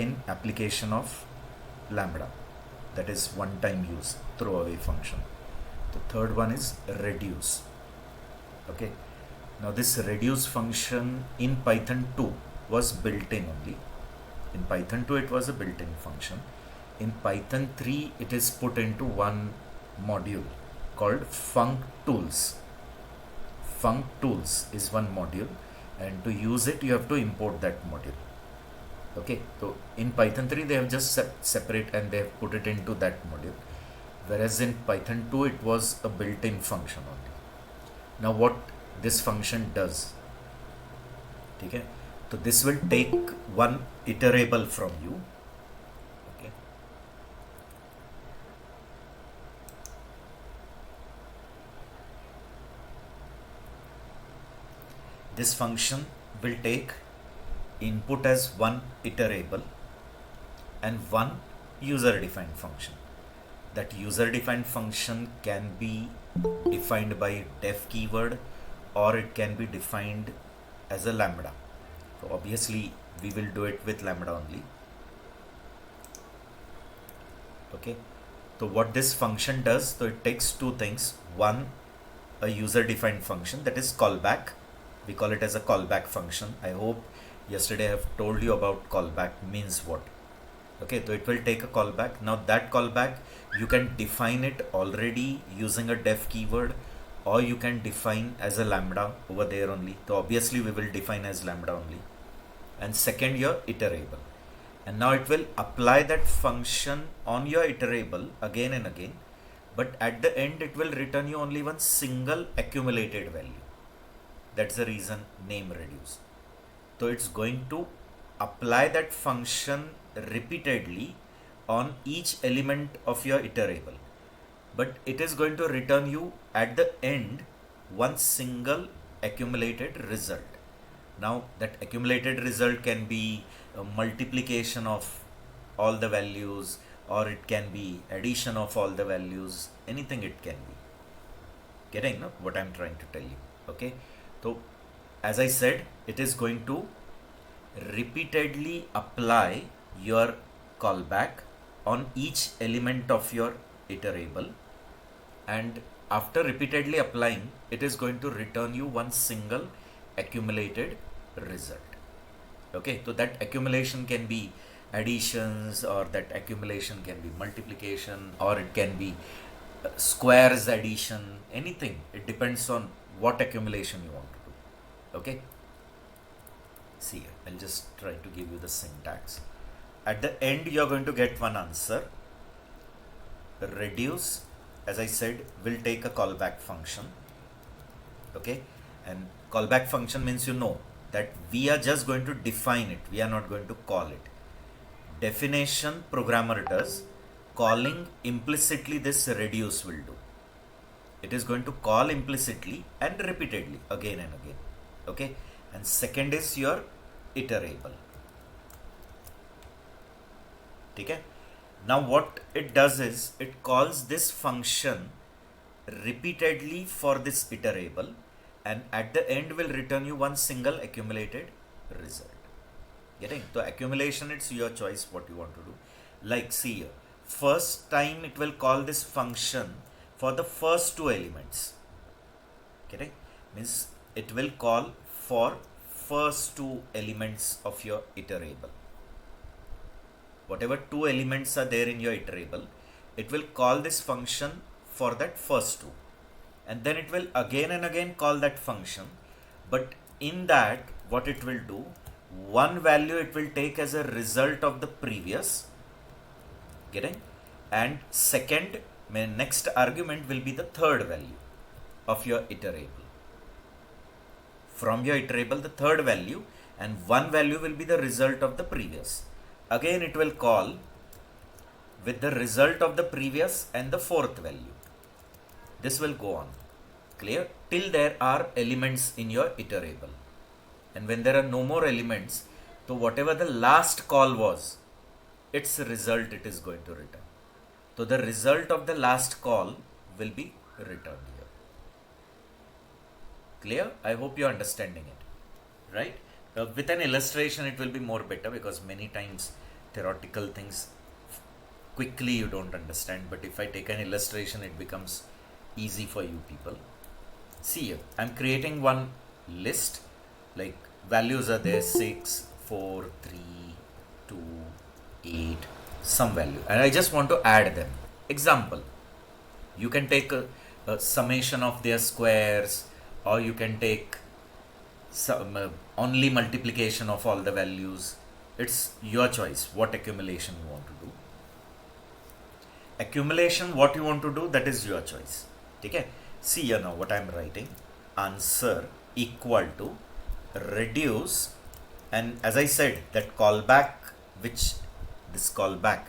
again application of lambda, that is one time use, throwaway function. The third one is reduce. Okay, now this reduce function in Python 2 was built in only. In Python 2 it was a built-in function. In Python 3 it is put into one module called functools. Functools is one module, and to use it you have to import that module. Okay, so in Python 3 they have just separate and they have put it into that module, whereas in Python 2 it was a built-in function only. Now what this function does, okay, so this will take one iterable from you. Okay, this function will take input as one iterable and one user defined function. That user defined function can be defined by def keyword, or it can be defined as a lambda. So obviously we will do it with lambda only. Okay, so what this function does, so it takes two things. One, a user defined function, that is callback. We call it as a callback function. I hope yesterday I have told you about callback means what. Okay, so it will take a callback. Now that callback you can define it already using a def keyword, or you can define as a lambda over there only. So obviously we will define as lambda only. And second, your iterable, and now it will apply that function on your iterable again and again, but at the end it will return you only one single accumulated value. That's the reason name reduce. So it's going to apply that function repeatedly on each element of your iterable, but it is going to return you at the end one single accumulated result. Now that accumulated result can be a multiplication of all the values, or it can be addition of all the values, anything it can be. Getting what I'm trying to tell you? Okay, so as I said, it is going to repeatedly apply your callback on each element of your iterable, and after repeatedly applying, it is going to return you one single accumulated result. Okay, so that accumulation can be additions, or that accumulation can be multiplication, or it can be squares addition, anything. It depends on what accumulation you want to do. Okay, see here, I'll just try to give you the syntax. At the end you're going to get one answer. Reduce, as I said, will take a callback function. Okay, and callback function means that we are just going to define it, we are not going to call it. Definition programmer does, calling implicitly this reduce will do. It is going to call implicitly and repeatedly again and again. Okay, and second is your iterable. Okay, now what it does is it calls this function repeatedly for this iterable, and at the end will return you one single accumulated result. Getting? So accumulation, it's your choice what you want to do. Like see here, first time it will call this function for the first two elements. Getting? Means it will call for first two elements of your iterable. Whatever two elements are there in your iterable, it will call this function for that first two, and then it will again and again call that function. But in that, what it will do, one value it will take as a result of the previous. Getting? And second, next argument will be the third value of your iterable. From your iterable, the third value, and one value will be the result of the previous. Again it will call with the result of the previous and the fourth value. This will go on. Clear? Till there are elements in your iterable. And when there are no more elements, so whatever the last call was, its result it is going to return. So the result of the last call will be returned here. Clear? I hope you are understanding it. Right? With an illustration it will be more better, because many times theoretical things quickly you don't understand, but if I take an illustration it becomes easy for you people. See here, I'm creating one list, like values are there 6, 4, 3, 2, 8, some value, and I just want to add them. Example, you can take a summation of their squares, or you can take some only multiplication of all the values. It's your choice what accumulation you want to do. Accumulation, what you want to do, that is your choice. Okay, see here now what I'm writing. Answer equal to reduce, and as I said that callback, which this callback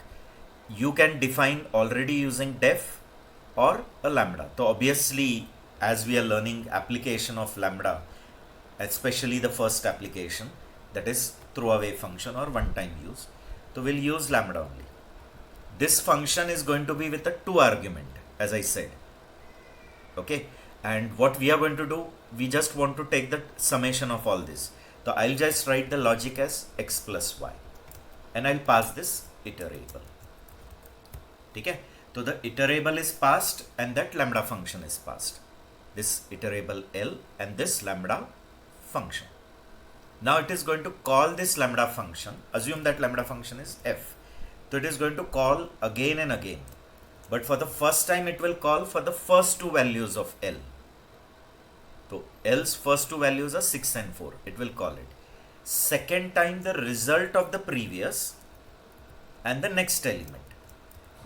you can define already using def or a lambda. So obviously as we are learning application of lambda, especially the first application, that is throwaway function or one time use, so we'll use lambda only. This function is going to be with a 2 argument, as I said. Okay, and what we are going to do, we just want to take the summation of all this. So I'll just write the logic as x plus y, and I'll pass this iterable. Okay, so the iterable is passed and that lambda function is passed. This iterable L and this lambda function. Now it is going to call this lambda function. Assume that lambda function is f. So it is going to call again and again. But for the first time it will call for the first 2 values of L. So L's first 2 values are 6 and 4. It will call it. Second time the result of the previous and the next element.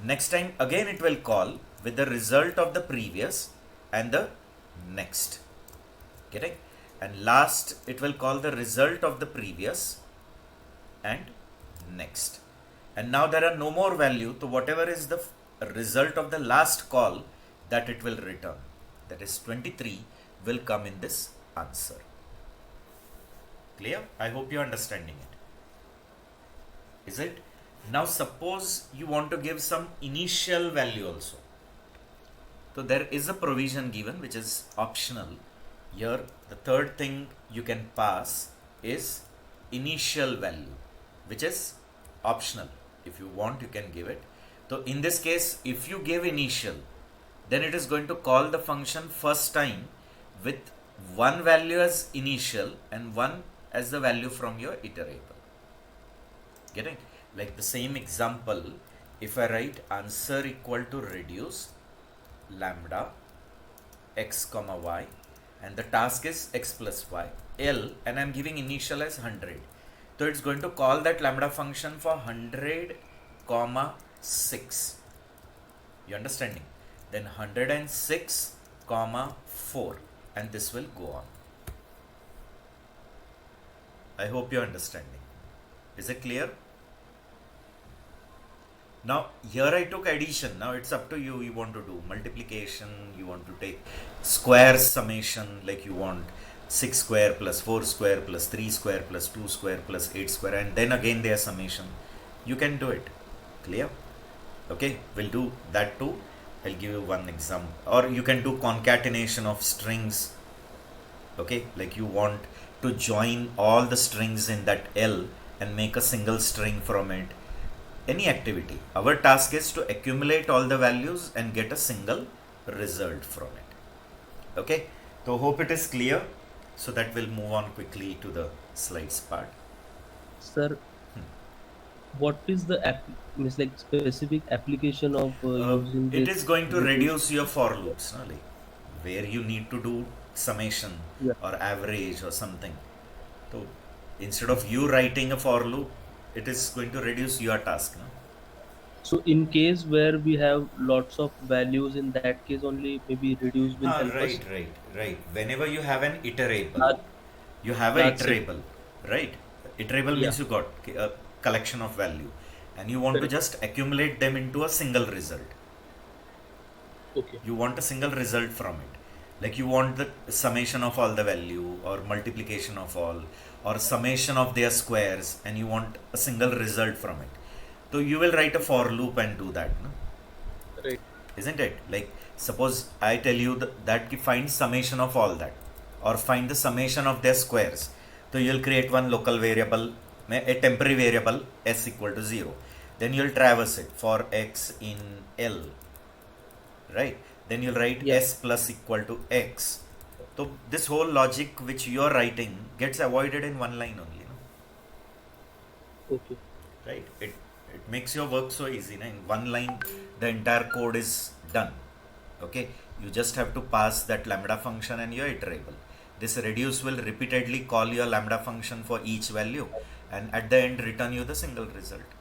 Next time again it will call with the result of the previous and the next. Getting? And last it will call the result of the previous and next. And now there are no more value, so whatever is the result of the last call, that it will return. That is 23 will come in this answer. Clear? I hope you are understanding it. Is it? Now suppose you want to give some initial value also. So there is a provision given which is optional. Here the third thing you can pass is initial value, which is optional. If you want you can give it. So in this case if you give initial, then it is going to call the function first time with one value as initial and one as the value from your iterable. Getting? Like the same example, if I write answer equal to reduce lambda x comma y, and the task is x plus y, L, and I'm giving initial as 100. So it's going to call that lambda function for 100 comma 6. You understanding? Then 106 comma 4, and this will go on. I hope you're understanding. Is it clear? Now here I took addition. Now it's up to you. You want to do multiplication, you want to take square summation, like you want 6 square plus 4 square plus 3 square plus 2 square plus 8 square, and then again their summation. You can do it. Clear? Okay, we'll do that too. I'll give you one example. Or you can do concatenation of strings. Okay, like you want to join all the strings in that L and make a single string from it. Any activity. Our task is to accumulate all the values and get a single result from it. Okay, so hope it is clear. So that we'll move on quickly to the slides part. Sir, what is the specific application of using it this is going to reduce your for loops, no? Like where you need to do summation or average or something. So instead of you writing a for loop, it is going to reduce your task, no? So in case where we have lots of values, in that case only maybe reduce will help us. Right. Whenever you have an iterable, you have an iterable, right? Iterable means you got a collection of value, and you want to just accumulate them into a single result. Okay. You want a single result from it. Like you want the summation of all the value, or multiplication of all, or summation of their squares, and you want a single result from it. So you will write a for loop and do that, no? Right. Isn't it? Like suppose I tell you that you find summation of all that, or find the summation of their squares. So you'll create one local variable a temporary variable s equal to 0. Then you'll traverse it for x in L, right? Then you'll write Yeah. s plus equal to x. So this whole logic which you're writing gets avoided in one line only, no? Okay. Right? It makes your work so easy. No? In one line, the entire code is done. Okay? You just have to pass that lambda function and your iterable. This reduce will repeatedly call your lambda function for each value, and at the end return you the single result.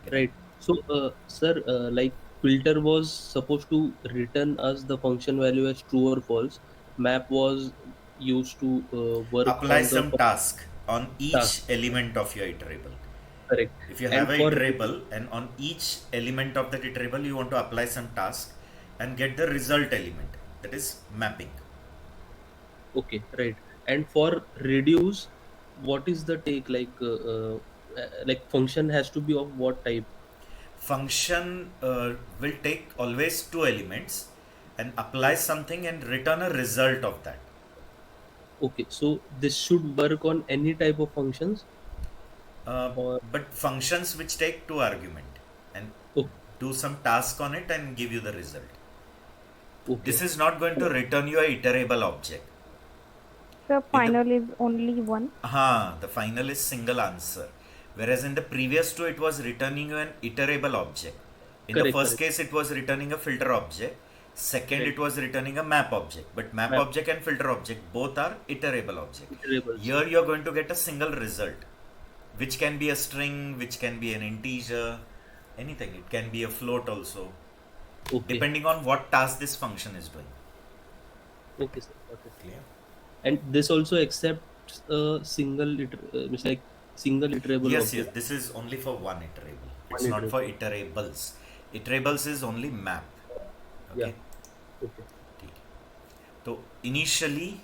Getting? Right. So, sir, like filter was supposed to return us the function value as true or false. Map was used to work Apply on the some task on task. each element of your iterable. Correct. If you have And a for iterable and on each element of that iterable you want to apply some task and get the result element, that is mapping. okay, right. And for reduce, what is the take? Like function has to be of what type? Function will take always two elements and apply something and return a result of that. Okay, so this should work on any type of functions, uh, or but functions which take two argument and okay, do some task on it and give you the result. This okay, is not going to return you a iterable object. The In the final is only one. the final is single answer, whereas in the previous two it was returning you an iterable object. In the correct, first correct, case it was returning a filter object, second right. it was returning a map object, but map Map object and filter object both are iterable object. variables. Here you are going to get a single result, which can be a string, which can be an integer, anything. It can be a float also, Okay, depending on what task this function is doing. okay, sir. Okay. Clear? And this also accepts a it's like single iterable Yes, yes. object. This is only for one iterable. It's One not for iterable. iterables. Iterables is only map. Yeah. Okay. Okay. So initially,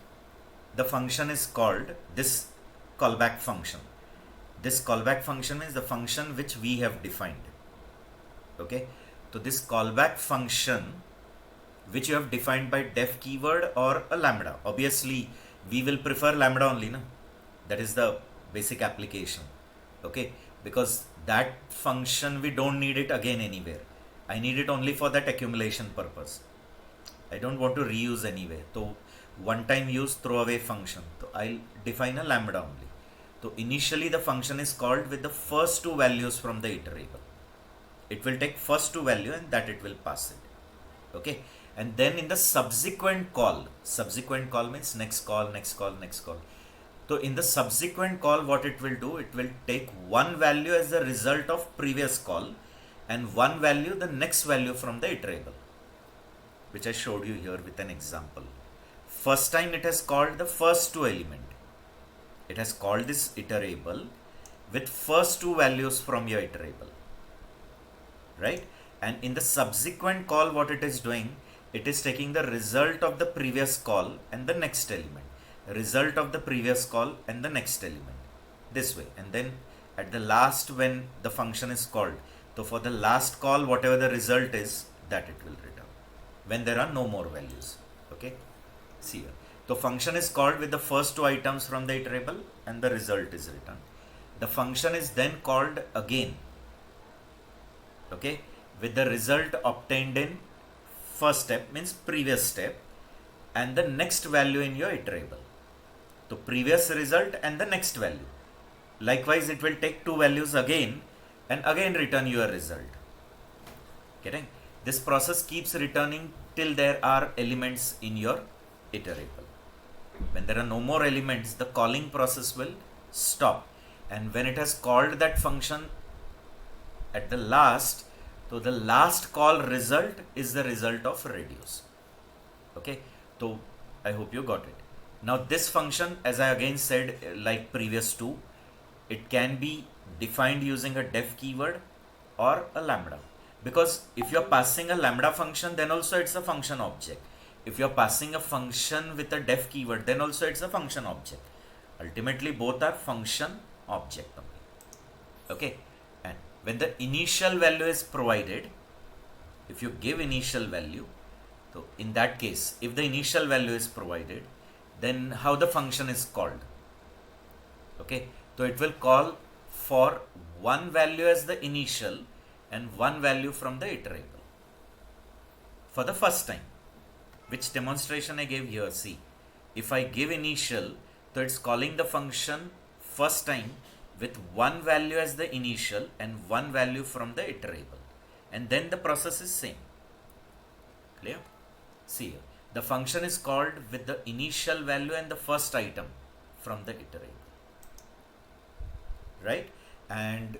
the function is called this callback function. This callback function is the function which we have defined. Okay. So this callback function which you have defined by def keyword or a lambda. Obviously, we will prefer lambda only, no? That is the basic application. Okay, because that function we don't need it again anywhere. I need it only for that accumulation purpose. I don't want to reuse anyway. So one time use throwaway function. So I'll define a lambda only. So initially the function is called with the first two values from the iterable. It will take first two value and that it will pass it. Okay, and then in the subsequent call means next call, next call, next call. So in the subsequent call, what it will do, it will take one value as the result of previous call and one value, the next value from the iterable, which I showed you here with an example. First time it has called the first two element. It has called this iterable with first two values from your iterable, right? And in the subsequent call, what it is doing, it is taking the result of the previous call and the next element, result of the previous call and the next element, this way. And then at the last, when the function is called, so for the last call, whatever the result is, that it will return when there are no more values. Okay, see here, the function is called with the first two items from the iterable and the result is returned. The function is then called again, okay, with the result obtained in first step, means previous step, and the next value in your iterable. So previous result and the next value. Likewise, it will take two values again and again return your result. Getting? This process keeps returning till there are elements in your iterable. When there are no more elements, the calling process will stop. And when it has called that function at the last, so the last call result is the result of reduce. Okay, so I hope you got it. Now this function, as I again said, like previous two, it can be defined using a def keyword or a lambda. Because if you're passing a lambda function, then also it's a function object. If you're passing a function with a def keyword, then also it's a function object. Ultimately, both are function object only. Okay, and when the initial value is provided, if you give initial value, so in that case, if the initial value is provided, then how the function is called? Okay, so it will call for one value as the initial and one value from the iterable for the first time. Which demonstration I gave here? See, if I give initial, so it's calling the function first time with one value as the initial and one value from the iterable, and then the process is same. Clear? See here, the function is called with the initial value and the first item from the iterable, right? And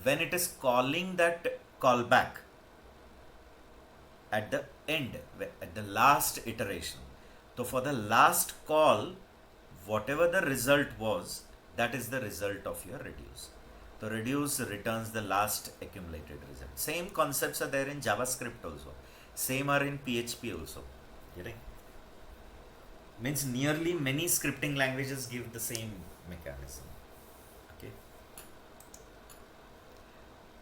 when it is calling that callback at the end, at the last iteration, so for the last call, whatever the result was, that is the result of your reduce. So reduce returns the last accumulated result. Same concepts are there in JavaScript also. Same are in PHP also. Getting? Means nearly many scripting languages give the same mechanism. Okay.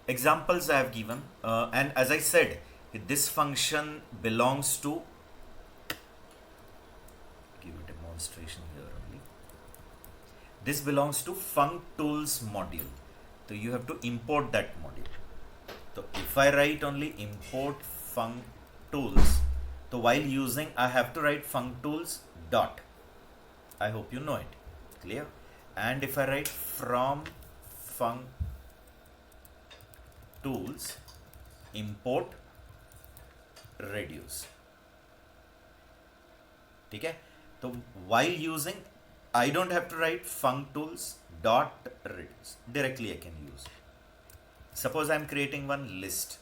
Examples I have given, and as I said, this function belongs to, give a demonstration here only. This belongs to functools module. So you have to import that module. So if I write only import functools, so while using I have to write functools dot. I hope you know it. Clear? And if I write from functools import reduce. Okay? So while using, I don't have to write functools dot reduce. Directly I can use. Suppose I'm creating one list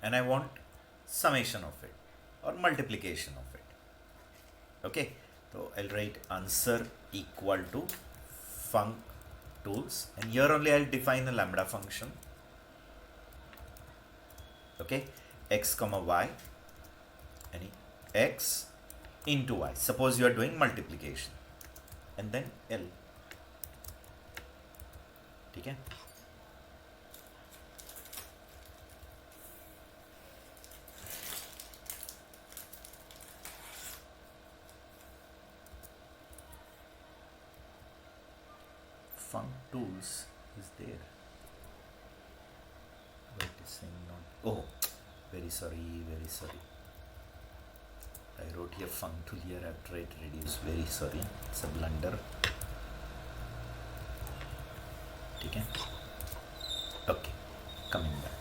and I want summation of it or multiplication of it. Okay, so I'll write answer equal to functools, and here only I'll define a lambda function. Okay, x comma y, any x into y. Suppose you are doing multiplication, and then L. Okay. Functools is there. Wait, is saying not. Oh, very sorry. I wrote here functool here. I've tried reduce. Very sorry. It's a blunder. Okay. Okay. Coming back.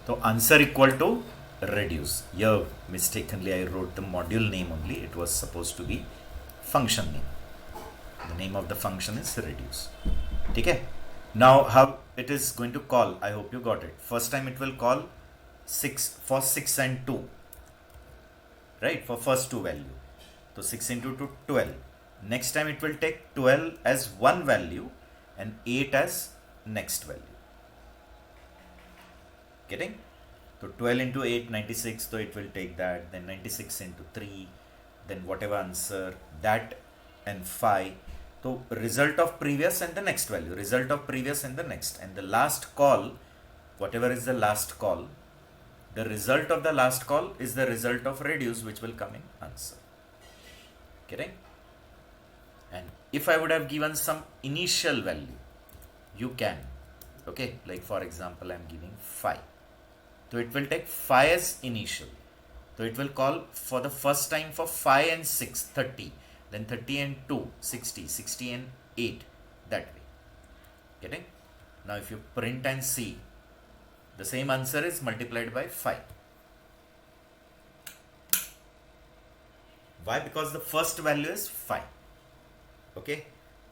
So answer equal to reduce. Here mistakenly I wrote the module name only. It was supposed to be function name. The name of the function is reduce. Okay. Now how it is going to call? I hope you got it. First time it will call 6 for 6 and 2. Right? For first two value. So 6 into 2, 12. Next time it will take 12 as one value and 8 as next value. Getting? So 12 into 8, 96. So it will take that. Then 96 into 3. Then whatever answer. That and 5. So result of previous and the next value. Result of previous and the next. And the last call, whatever is the last call, the result of the last call is the result of reduce, which will come in answer. Getting? And if I would have given some initial value, you can. Okay, like for example, I am giving 5. So it will take 5 as initial. So it will call for the first time for 5 and 6, 30. Then 30 and 2, 60, 60 and 8, that way. Getting? Now if you print and see, the same answer is multiplied by 5. Why? Because the first value is 5. Okay?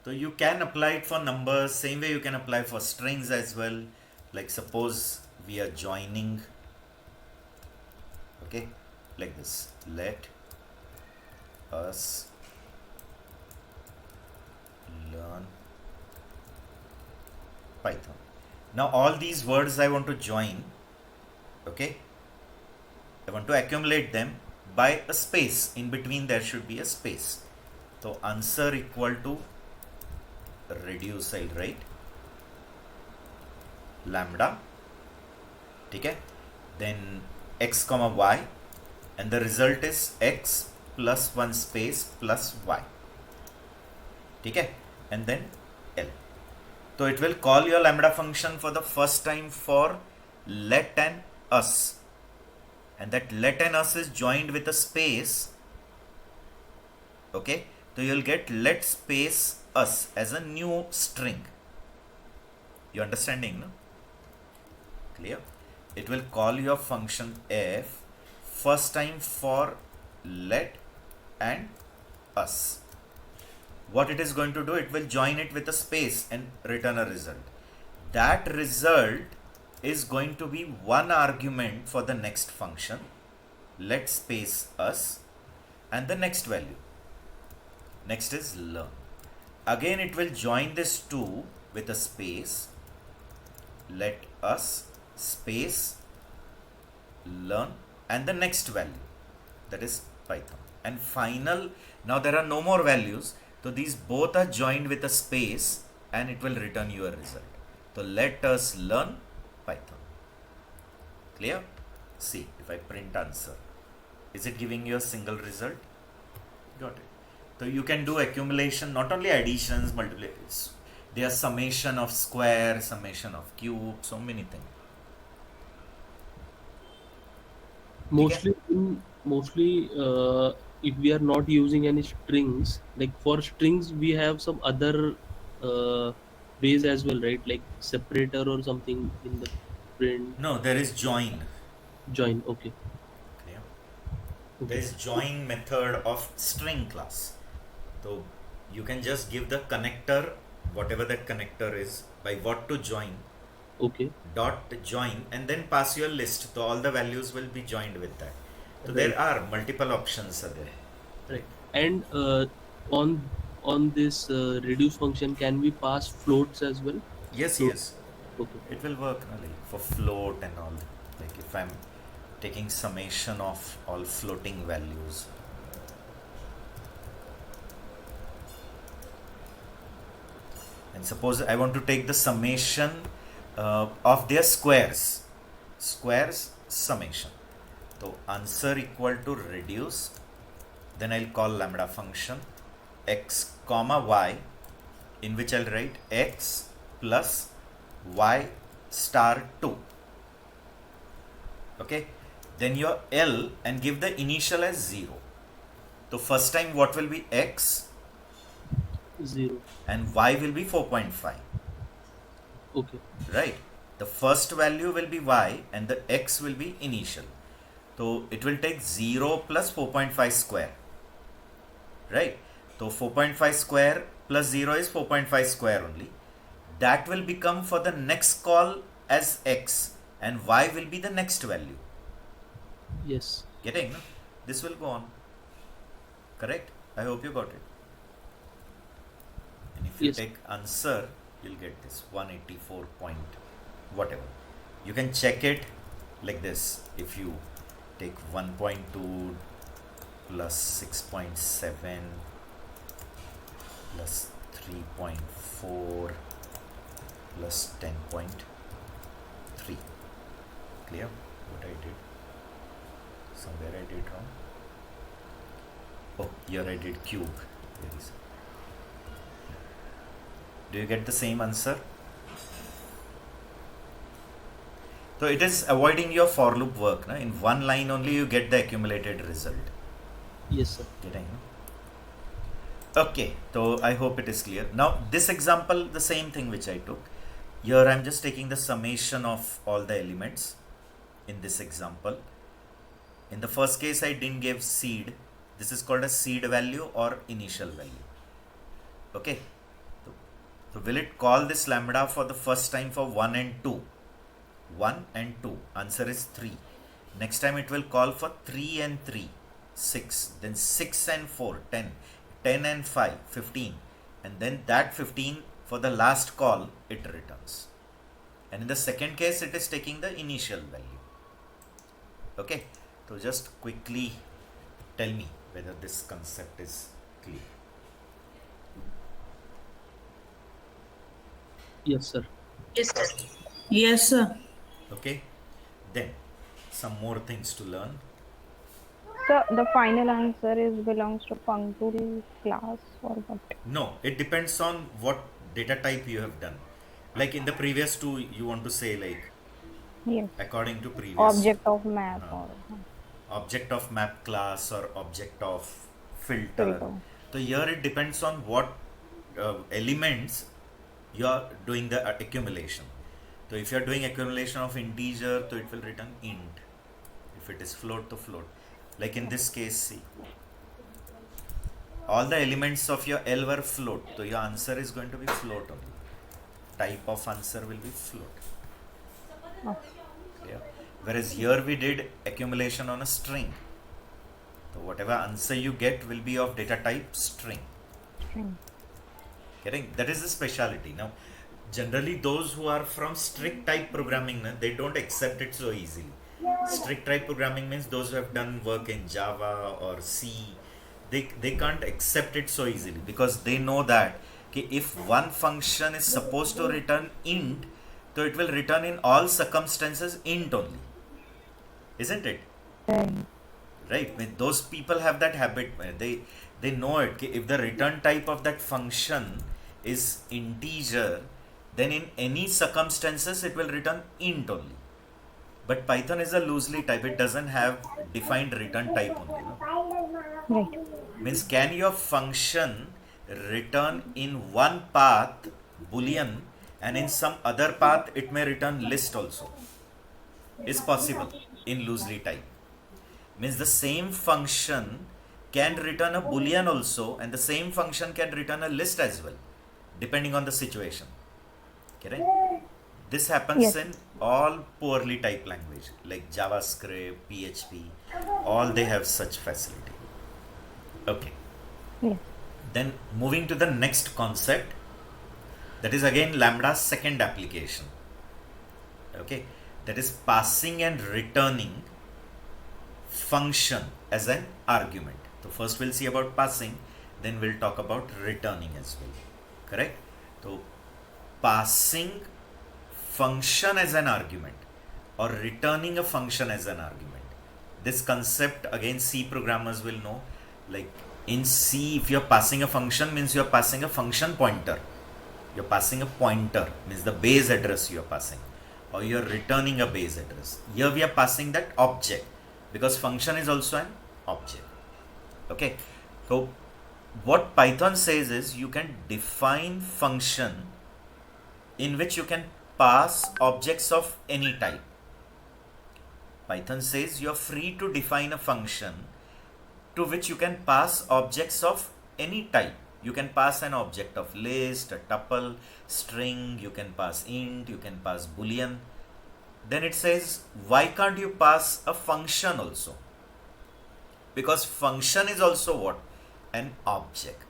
So you can apply it for numbers, same way you can apply for strings as well. Like suppose we are joining, okay, like this. Let us learn Python. Now all these words I want to join, okay, I want to accumulate them by a space. In between there should be a space. So answer equal to reduce, I'll write lambda, okay, then x comma y, and the result is x plus 1 space plus y. ठीक है, and then L. So it will call your lambda function for the first time for let and us, and that let and us is joined with a space. Okay, so you'll get let space us as a new string. You understanding, no? Clear? It will call your function f first time for let and us. What it is going to do, it will join it with a space and return a result. That result is going to be one argument for the next function, let space us, and the next value. Next is learn. Again it will join this two with a space, let us space learn, and the next value, that is Python. And final, now there are no more values, so these both are joined with a space and it will return your result. So let us learn Python. Clear? See, if I print answer, is it giving you a single result? Got it. So you can do accumulation, not only additions, multiplications. There are summation of square, summation of cube, so many things. Mostly, if we are not using any strings, like for strings we have some other ways as well, right? Like separator or something in the print. No, there is join. Join. Okay. Clear? Okay. There is join method of string class. So you can just give the connector, whatever that connector is, by what to join, Okay. dot join, and then pass your list. So all the values will be joined with that. So Right. there are multiple options are there. Right. And on this reduce function, can we pass floats as well? Yes, Float. yes. Okay. It will work, no, like for float and all. Like if I'm taking summation of all floating values. And suppose I want to take the summation of their squares. Squares summation. So answer equal to reduce. Then I'll call lambda function x comma y, in which I'll write x plus y star 2. Okay, then your L and give the initial as 0. So first time what will be x 0. and y will be 4.5. Okay. Right, the first value will be y and the x will be initial. So it will take 0 plus 4.5 square. Right, so 4.5 square plus 0 is 4.5 square only. That will become for the next call as x, and y will be the next value. Yes. Getting, no? This will go on. Correct? I hope you got it. And if you Yes. take answer, you'll get this 184 point whatever. You can check it like this. If you take 1.2 plus 6.7 plus 3.4 plus 10.3. Clear what I did? Somewhere I did wrong. Oh, here I did cube. There is. Do you get the same answer? So it is avoiding your for loop work. No? In one line only you get the accumulated result. Yes, sir. Getting? Okay, so I hope it is clear. Now this example, the same thing which I took. Here I am just taking the summation of all the elements in this example. In the first case I didn't give seed. This is called a seed value or initial value. Okay. So will it call this lambda for the first time for 1 and 2? 1 and 2. Answer is 3. Next time it will call for 3 and 3. 6. Then 6 and 4. 10. 10 and 5. 15. And then that 15 for the last call it returns. And in the second case it is taking the initial value. Okay. So just quickly tell me whether this concept is clear. Yes, sir. Yes, sir. Yes, sir. Okay. Then some more things to learn. So the final answer is belongs to functool class or what? No, it depends on what data type you have done. Like in the previous two, you want to say like Yes. according to previous two. Object of map Uh, or Object of map class or object of filter. filter. So here it depends on what elements you are doing the accumulation. So if you are doing accumulation of integer, so it will return int. If it is float to float, like in this case, see, all the elements of your L were float, so your answer is going to be float only. Type of answer will be float. Oh, Yeah. Whereas here we did accumulation on a string. So whatever answer you get will be of data type string. string. Getting? That is the speciality. Now, generally those who are from strict type programming, they don't accept it so easily. Strict type programming means those who have done work in Java or C, they can't accept it so easily because they know that okay, if one function is supposed to return int, so it will return in all circumstances int only. Isn't it? Right. Right? When those people have that habit, they know it. Okay, if the return type of that function is integer, then in any circumstances it will return int only. But Python is a loosely type; it doesn't have defined return type only. No? Right. Means can your function return in one path boolean and in some other path it may return list also? Is possible in loosely type. Means the same function can return a boolean also and the same function can return a list as well depending on the situation. Correct? This happens Yes. in all poorly typed language like JavaScript, PHP, all they have such facility. Okay. Yes. Then moving to the next concept, that is again Lambda's second application. Okay, that is passing and returning function as an argument. So first we'll see about passing, then we'll talk about returning as well. Correct? So passing function as an argument or returning a function as an argument. This concept again C programmers will know. Like in C, if you're passing a function, means you're passing a function pointer. You're passing a pointer, means the base address you're passing, or you're returning a base address. Here we are passing that object because function is also an object. Okay, so what Python says is you can define function in which you can pass objects of any type. Python says you're free to define a function to which you can pass objects of any type. You can pass an object of list, a tuple, string, you can pass int, you can pass boolean. Then it says, why can't you pass a function also? Because function is also what? An object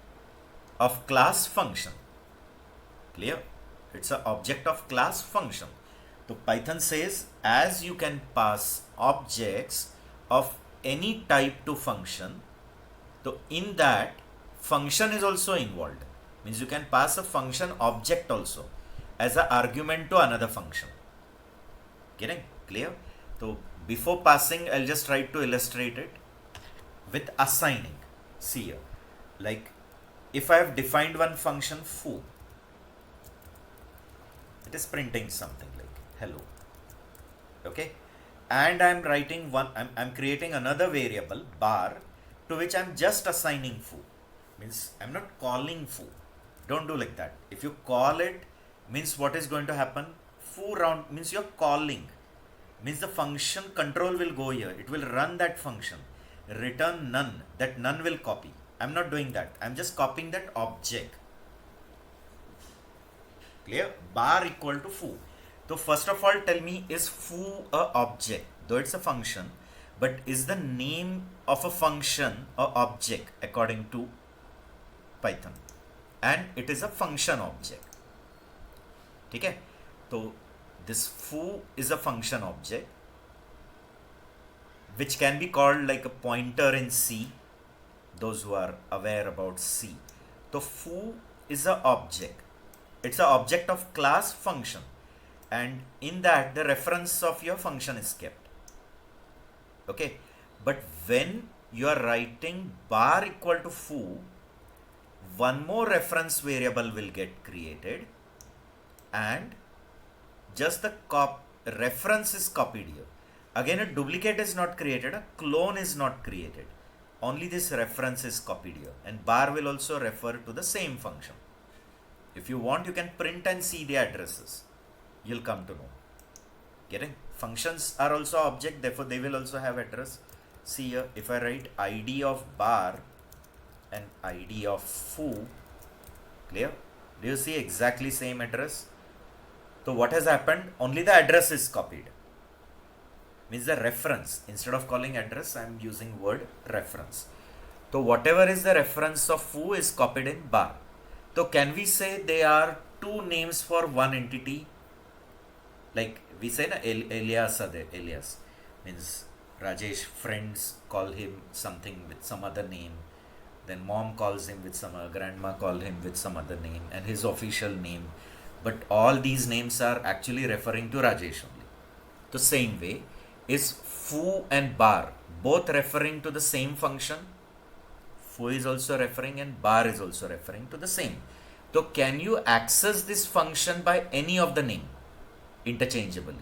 of class function. Clear? It's an object of class function. So Python says, as you can pass objects of any type to function, so in that function is also involved. Means you can pass a function object also as an argument to another function. Getting clear? So before passing, I'll just try to illustrate it with assigning. See here, like if I have defined one function foo, it is printing something like hello. Okay, and I'm writing one, I'm creating another variable bar to which I'm just assigning foo. Means I'm not calling foo. Don't do like that. If you call it, means what is going to happen? Foo round means you're calling. Means the function control will go here. It will run that function. Return none. That none will copy. I'm not doing that. I'm just copying that object. Clear? Bar equal to foo. So first of all, tell me, is foo a object? Though it's a function, but is the name of a function a object according to Python? And it is a function object. Okay? So this foo is a function object which can be called like a pointer in C. Those who are aware about C. So foo is an object. It's an object of class function, and in that the reference of your function is kept. Okay, but when you are writing bar equal to foo, one more reference variable will get created, and just the reference is copied here. Again, a duplicate is not created, a clone is not created. Only this reference is copied here, and bar will also refer to the same function. If you want, you can print and see the addresses. You'll come to know. Getting? Functions are also object, therefore they will also have address. See here, if I write id of bar and id of foo, clear? Do you see exactly same address? So what has happened? Only the address is copied. Means the reference. Instead of calling address, I am using word reference. So whatever is the reference of foo is copied in bar. So can we say they are two names for one entity? Like we say na alias are there. Alias means Rajesh friends call him something with some other name. Then mom calls him with some, grandma call him with some other name and his official name. But all these names are actually referring to Rajesh only. The same way is foo and bar both referring to the same function. Foo is also referring and bar is also referring to the same. So can you access this function by any of the name interchangeably?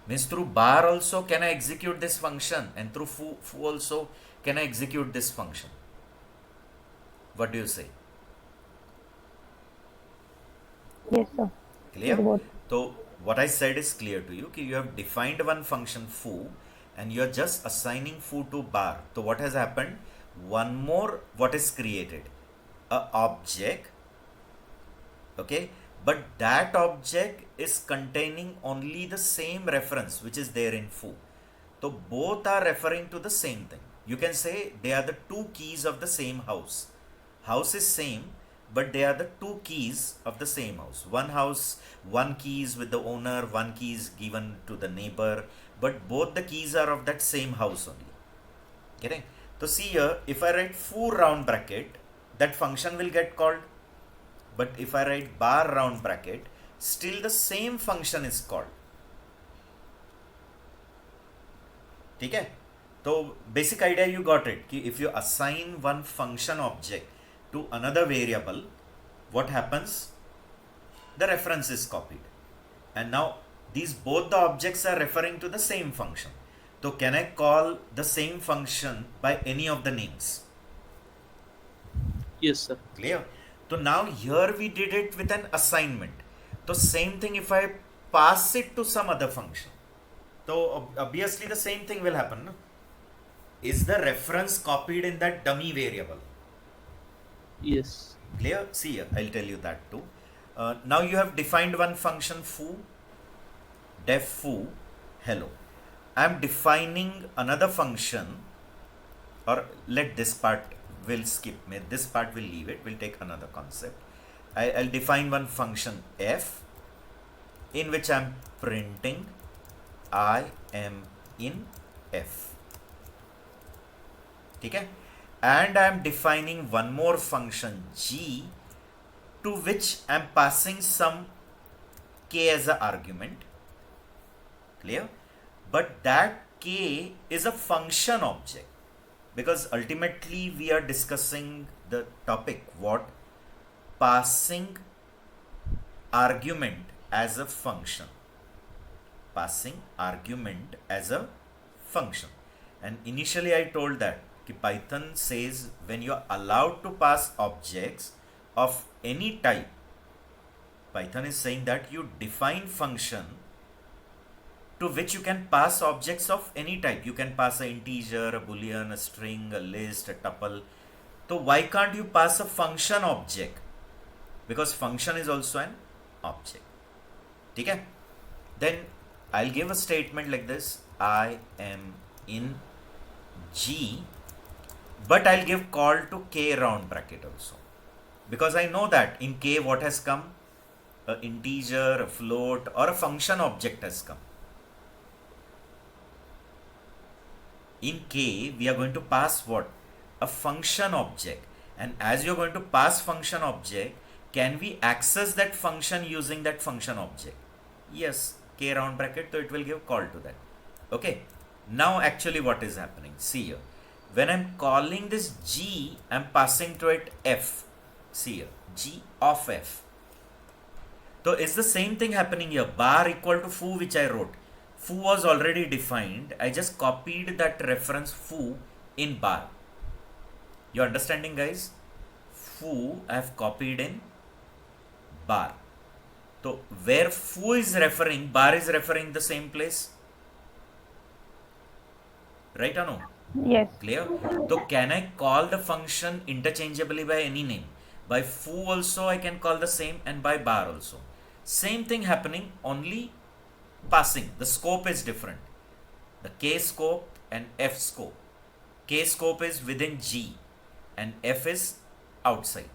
Means through bar also can I execute this function, and through foo also can I execute this function? What do you say? Yes, sir. Clear? Both. So what I said is clear to you. You have defined one function foo and you are just assigning foo to bar. So what has happened? One more what is created? A object. Okay, but that object is containing only the same reference which is there in foo. So both are referring to the same thing. You can say they are the two keys of the same house. House is same, but they are the two keys of the same house. One house, one key is with the owner, one key is given to the neighbor, but both the keys are of that same house only. Getting? So see here, if I write foo round bracket, that function will get called. But if I write bar round bracket, still the same function is called. Okay? So basic idea you got it. If you assign one function object to another variable, what happens? The reference is copied. And now these both the objects are referring to the same function. So can I call the same function by any of the names? Yes, sir. Clear? So now here we did it with an assignment. So same thing if I pass it to some other function. So obviously the same thing will happen. No? Is the reference copied in that dummy variable? Yes. Clear? See here, I'll tell you that too. Now you have defined one function foo, def foo, hello. I am defining another function, or let this part, we'll skip, this part we'll leave it, we'll take another concept. I'll define one function f, in which I'm printing I am in f. Okay? And I'm defining one more function g, to which I'm passing some k as an argument. Clear? But that k is a function object, because ultimately we are discussing the topic what? Passing argument as a function. Passing argument as a function. And initially I told that Python says when you are allowed to pass objects of any type, Python is saying that you define function to which you can pass objects of any type. You can pass an integer, a boolean, a string, a list, a tuple. So why can't you pass a function object? Because function is also an object. Okay? Then I'll give a statement like this: I am in G, but I'll give call to K round bracket also. Because I know that in K what has come? An integer, a float, or a function object has come. In K, we are going to pass what? A function object. And as you're going to pass function object, can we access that function using that function object? Yes, K round bracket, so it will give call to that. Okay. Now actually what is happening? See here. when I'm calling this g, I'm passing to it f. See here, g of f. So it's the same thing happening here. Bar equal to foo, which I wrote. Foo was already defined. I just copied that reference foo in bar. You understanding, guys? Foo I have copied in bar. So where foo is referring, bar is referring the same place. Right or no? Yes. Clear? So can I call the function interchangeably by any name? By foo also I can call the same, and by bar also. Same thing happening, only passing. The scope is different. The k scope and f scope. K scope is within g and f is outside.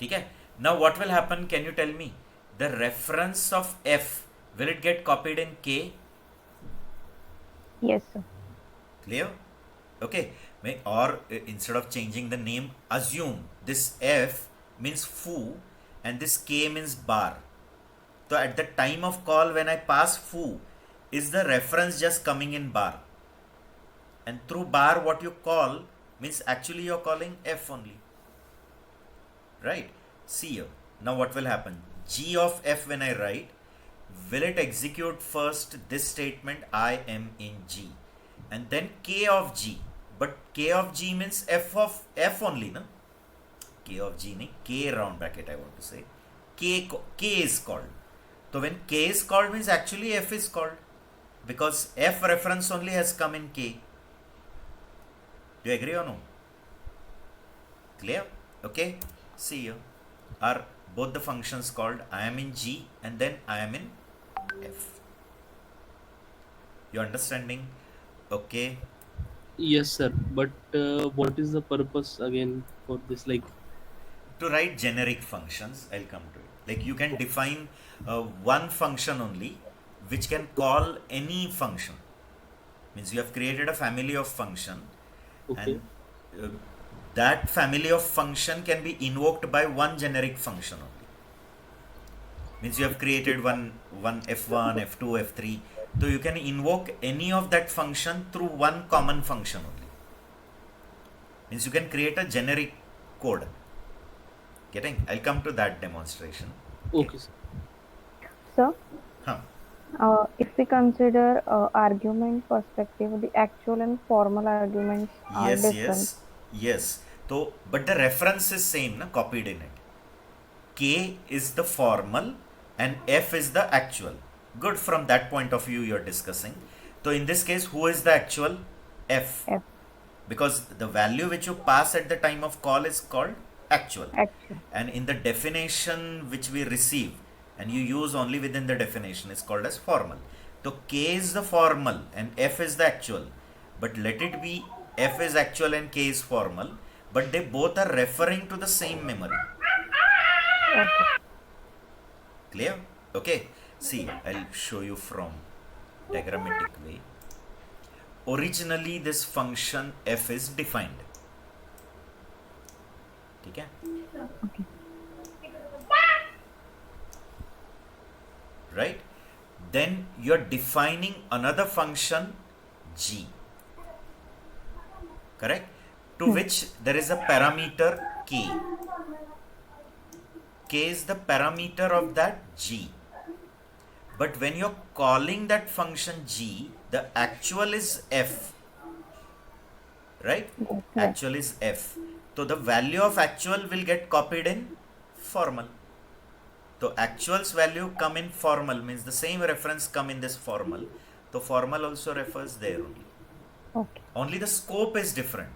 Okay? Now what will happen? Can you tell me? The reference of f, will it get copied in k? Yes, sir. Clear? Okay. Or instead of changing the name, assume this f means foo and this k means bar. So at the time of call, when I pass foo, is the reference just coming in bar? And through bar, what you call means actually you're calling f only. Right? See here. Now what will happen? G of f, when I write, will it execute first this statement, I am in g, and then k of g? But k of g means f of f only, no? K of g nahi, k round bracket I want to say. K is called. So when k is called means actually f is called, because f reference only has come in k. Do you agree or no? Clear? Okay. See here. Are both the functions called I am in g and then I am in f. You understanding? Okay. Yes, sir. But what is the purpose again for this? Like, To write generic functions, I'll come to it. Like you can define one function only which can call any function. Means you have created a family of function, okay, and that family of function can be invoked by one generic function only. Means you have created one f1, f2, f3. So you can invoke any of that function through one common function only. Means you can create a generic code. Getting? I'll come to that demonstration. okay, sir. Sir, Huh. if we consider argument perspective, the actual and formal arguments are Yes, different. yes. So, but the reference is same, na, copied in it. K is the formal and F is the actual. Good, from that point of view you're discussing. So in this case, who is the actual? F. F. Because the value which you pass at the time of call is called actual. Actual. And in the definition which we receive, and you use only within the definition, is called as formal. So K is the formal and F is the actual. But let it be F is actual and K is formal, but they both are referring to the same memory. Okay. Clear? Okay. See, I'll show you from diagrammatic way. Originally this function f is defined. Okay? Okay. Right? Then you're defining another function g. Correct? To which there is a parameter k. K is the parameter of that g. But when you're calling that function g, the actual is f. Right? Yes. Actual is f. So the value of actual will get copied in formal. So actual's value come in formal, means the same reference come in this formal. So formal also refers there only. Okay. Only the scope is different.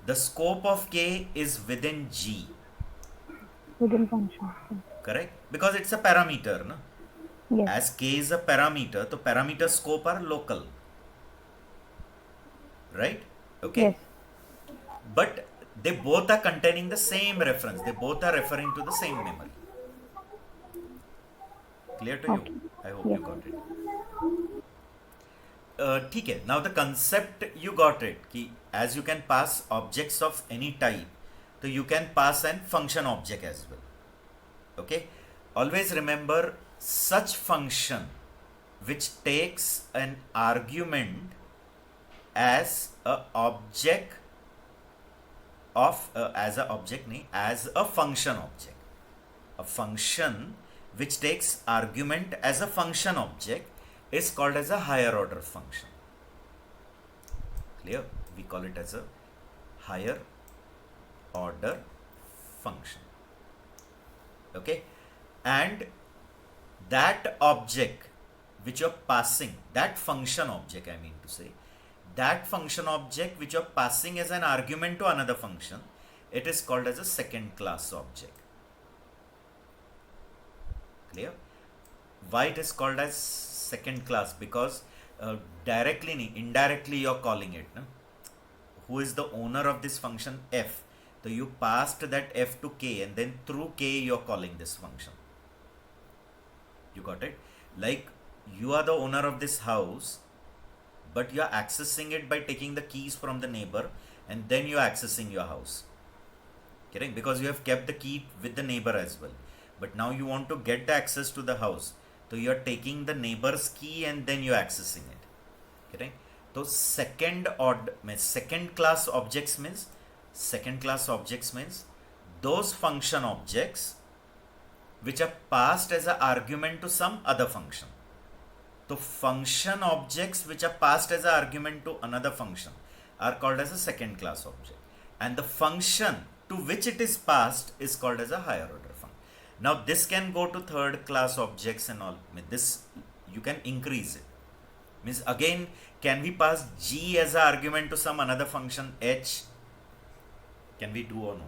The scope of k is within g. Within function. Correct? Because it's a parameter, no? Yes. As k is a parameter, so parameter scope are local. Right? Okay? Yes. But they both are containing the same reference. They both are referring to the same memory. Clear to Okay. you? I hope Yes. you got it. ठीक है. Now the concept you got it. कि as you can pass objects of any type, so you can pass an function object as well. Okay? Always remember, such function which takes an argument as a object of as a object nahi, as a function object. A function which takes argument as a function object is called as a higher order function. Clear? We call it as a higher order function. Okay, and that object which you're passing, that function object, I mean to say, that function object which you're passing as an argument to another function, it is called as a second class object. Clear? Why it is called as second class? Because directly, indirectly you're calling it. No? Who is the owner of this function? F. So you passed that f to k, and then through k you're calling this function. You got it? Like you are the owner of this house, but you are accessing it by taking the keys from the neighbor, and then you are accessing your house. Correct? Because you have kept the key with the neighbor as well. But now you want to get the access to the house. So you are taking the neighbor's key and then you are accessing it. Correct? So second class objects means those function objects which are passed as an argument to some other function. So function objects which are passed as an argument to another function are called as a second class object, and the function to which it is passed is called as a higher order function. Now this can go to third class objects and all. This you can increase it. Means again, can we pass g as an argument to some another function h? Can we do or no?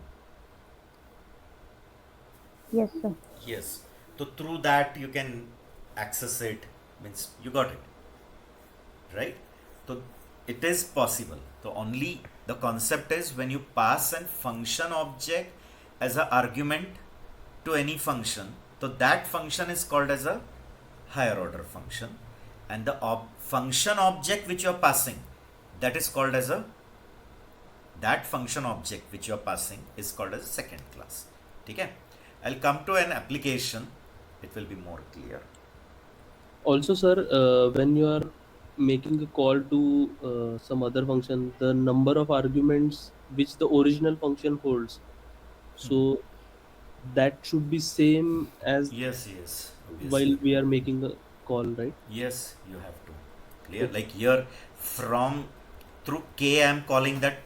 Yes, sir. Yes. So through that you can access it. Means you got it, right? So it is possible. So only the concept is when you pass a function object as an argument to any function, so that function is called as a higher order function, and the function object which you are passing, that is called as a function object which you are passing is called as a second class. Okay? I'll come to an application. It will be more clear. Also, sir, when you are making a call to some other function, the number of arguments which the original function holds, so that should be same as Yes, obviously. while we are making a call, right? Yes, you have to. Clear? Okay. Like here through k I am calling that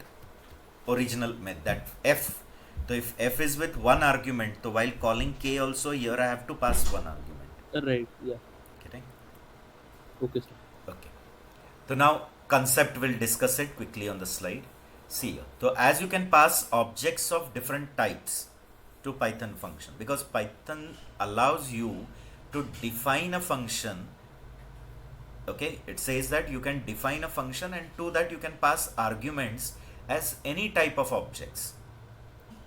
original that f. So if f is with one argument, so while calling k also here I have to pass one argument. Right, yeah. Okay? Okay, sir. Okay. So now concept we'll discuss it quickly on the slide. See here. So as you can pass objects of different types to Python function, because Python allows you to define a function. Okay, it says that you can define a function, and to that you can pass arguments as any type of objects.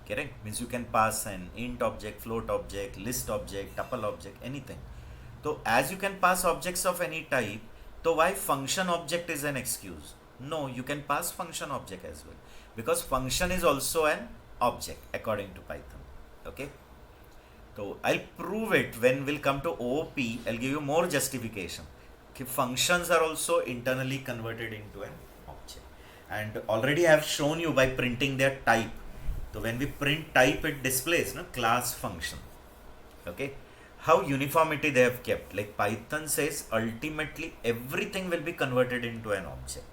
Correct? Means you can pass an int object, float object, list object, tuple object, anything. So as you can pass objects of any type, so why function object is an excuse? No, you can pass function object as well, because function is also an object according to Python. Okay, so I'll prove it when we'll come to OOP. I'll give you more justification. Okay, functions are also internally converted into an object, and already I have shown you by printing their type. So when we print type, it displays class function. Okay, how uniformity they have kept. Like Python says, ultimately everything will be converted into an object.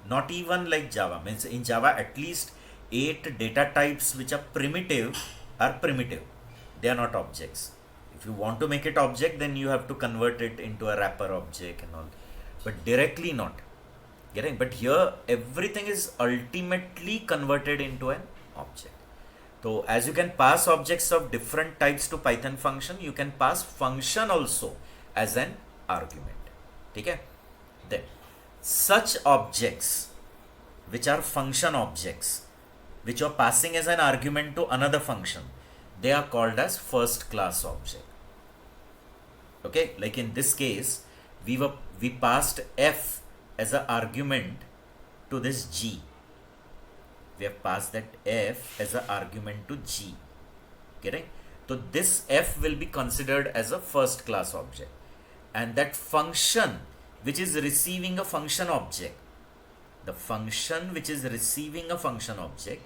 Not even like Java. Means in Java at least 8 data types which are primitive. They are not objects. If you want to make it object, then you have to convert it into a wrapper object and all. But directly not. Getting? But here everything is ultimately converted into an object. So as you can pass objects of different types to Python function, you can pass function also as an argument. Okay? Then such objects which are function objects, which are passing as an argument to another function, they are called as first class object. Okay, like in this case, we passed f as an argument to this g. We have passed that f as an argument to g. Correct? So this f will be considered as a first class object, and that function which is receiving a function object, the function which is receiving a function object,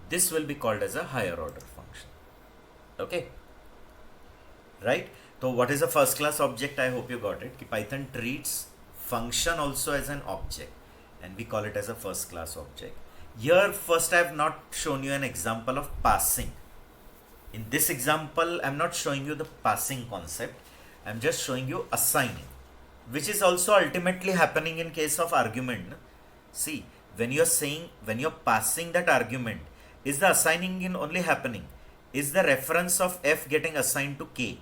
this will be called as a higher order function. Okay, right? So what is a first class object? I hope you got it. Python treats function also as an object, and we call it as a first class object. Here first I have not shown you an example of passing. In this example I'm not showing you the passing concept, I'm just showing you assigning, which is also ultimately happening in case of argument. See, when you're passing that argument, is the assigning in only happening? Is the reference of f getting assigned to k?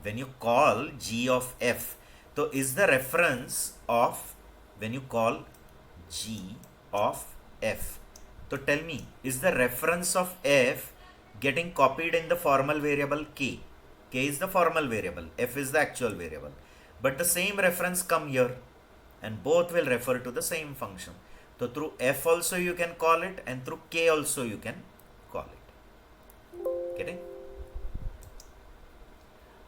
When you call g of f, so is the reference of, when you call g of f, so tell me, is the reference of f getting copied in the formal variable k? K is the formal variable, f is the actual variable, but the same reference come here and both will refer to the same function. So through f also you can call it, and through k also you can call it. Getting?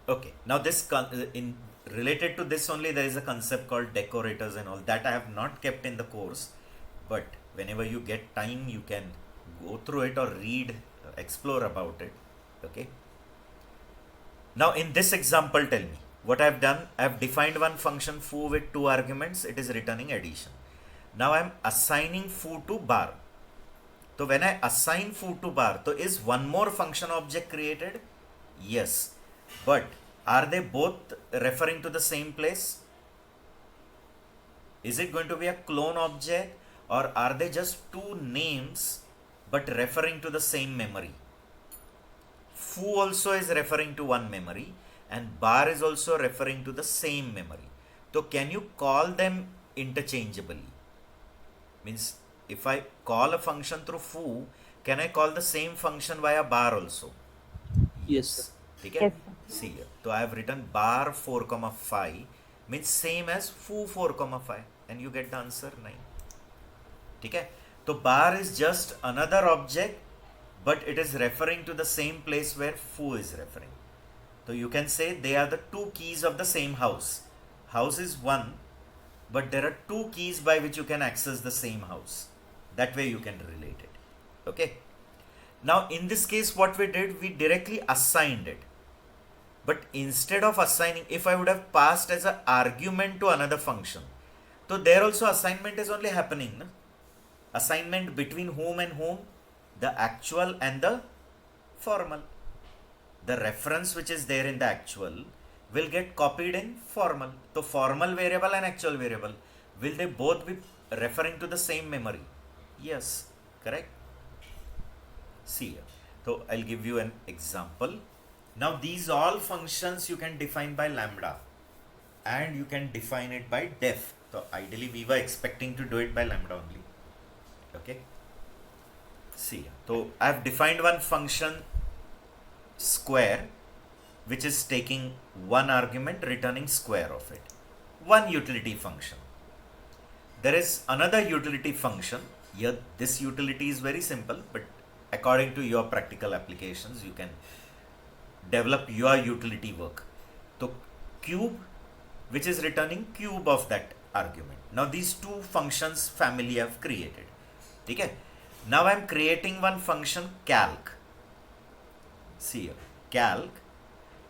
Okay, now this in related to this only, there is a concept called decorators and all that I have not kept in the course, but whenever you get time you can go through it or read, explore about it. Okay, now in this example, tell me what I have done. I have defined one function foo with 2 arguments. It is returning addition. Now I am assigning foo to bar. So when I assign foo to bar, so is one more function object created? Yes, but are they both referring to the same place? Is it going to be a clone object, or are they just two names but referring to the same memory? Foo also is referring to one memory and bar is also referring to the same memory. So can you call them interchangeably? Means if I call a function through foo, can I call the same function via bar also? Yes, sir. Okay? Yes, sir. See here. So I have written bar 4, 5 means same as foo 4, 5, and you get the answer 9. Okay? So bar is just another object, but it is referring to the same place where foo is referring. So you can say they are the two keys of the same house. House is one, but there are two keys by which you can access the same house. That way you can relate it. Okay? Now in this case what we did, we directly assigned it. But instead of assigning, if I would have passed as an argument to another function, so there also assignment is only happening. No? Assignment between whom and whom? The actual and the formal. The reference which is there in the actual will get copied in formal. So formal variable and actual variable, will they both be referring to the same memory? Yes, correct. See here. So I'll give you an example. Now these all functions you can define by lambda and you can define it by def. So ideally we were expecting to do it by lambda only. Okay. See here. So I have defined one function square which is taking one argument, returning square of it. One utility function. There is another utility function. Here this utility is very simple, but according to your practical applications you can develop your utility work. So cube, which is returning cube of that argument. Now these two functions family I have created. Okay. Now I am creating one function calc. See here, calc,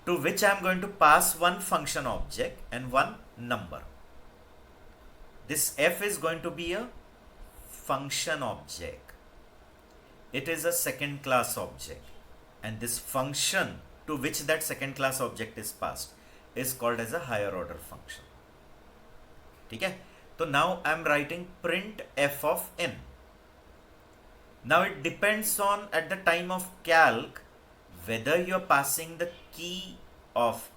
to which I am going to pass one function object and one number. This f is going to be a function object. It is a second class object, and this function to which that second class object is passed is called as a higher order function. Okay? So now I am writing print f of n. Now it depends on, at the time of calc, whether you are passing the key of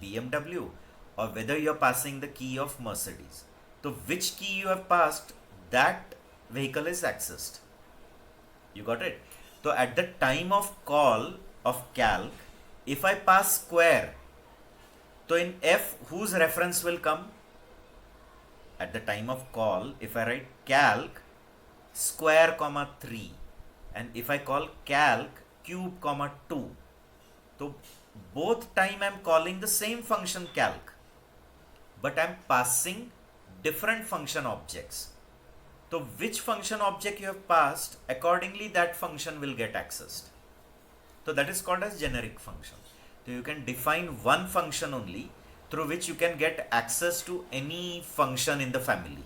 BMW or whether you are passing the key of Mercedes. So which key you have passed, that vehicle is accessed. You got it? So at the time of call of calc, if I pass square, so in f whose reference will come? At the time of call, if I write calc square comma 3, and if I call calc cube comma 2, so both time I am calling the same function calc, but I'm passing different function objects. So which function object you have passed, accordingly that function will get accessed. So that is called as generic function. So you can define one function only through which you can get access to any function in the family.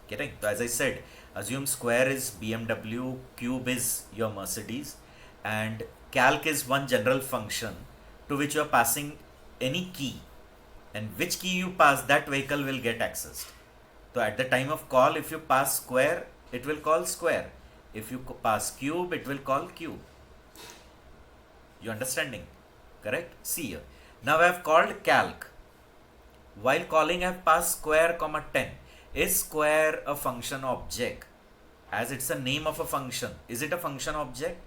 Getting? So as I said, assume square is BMW, cube is your Mercedes, and calc is one general function to which you are passing any key, and which key you pass, that vehicle will get accessed. So at the time of call, if you pass square, it will call square. If you pass cube, it will call cube. You understanding? Correct? See here. Now I have called calc. While calling, I have passed square comma 10. Is square a function object? As it's a name of a function. Is it a function object?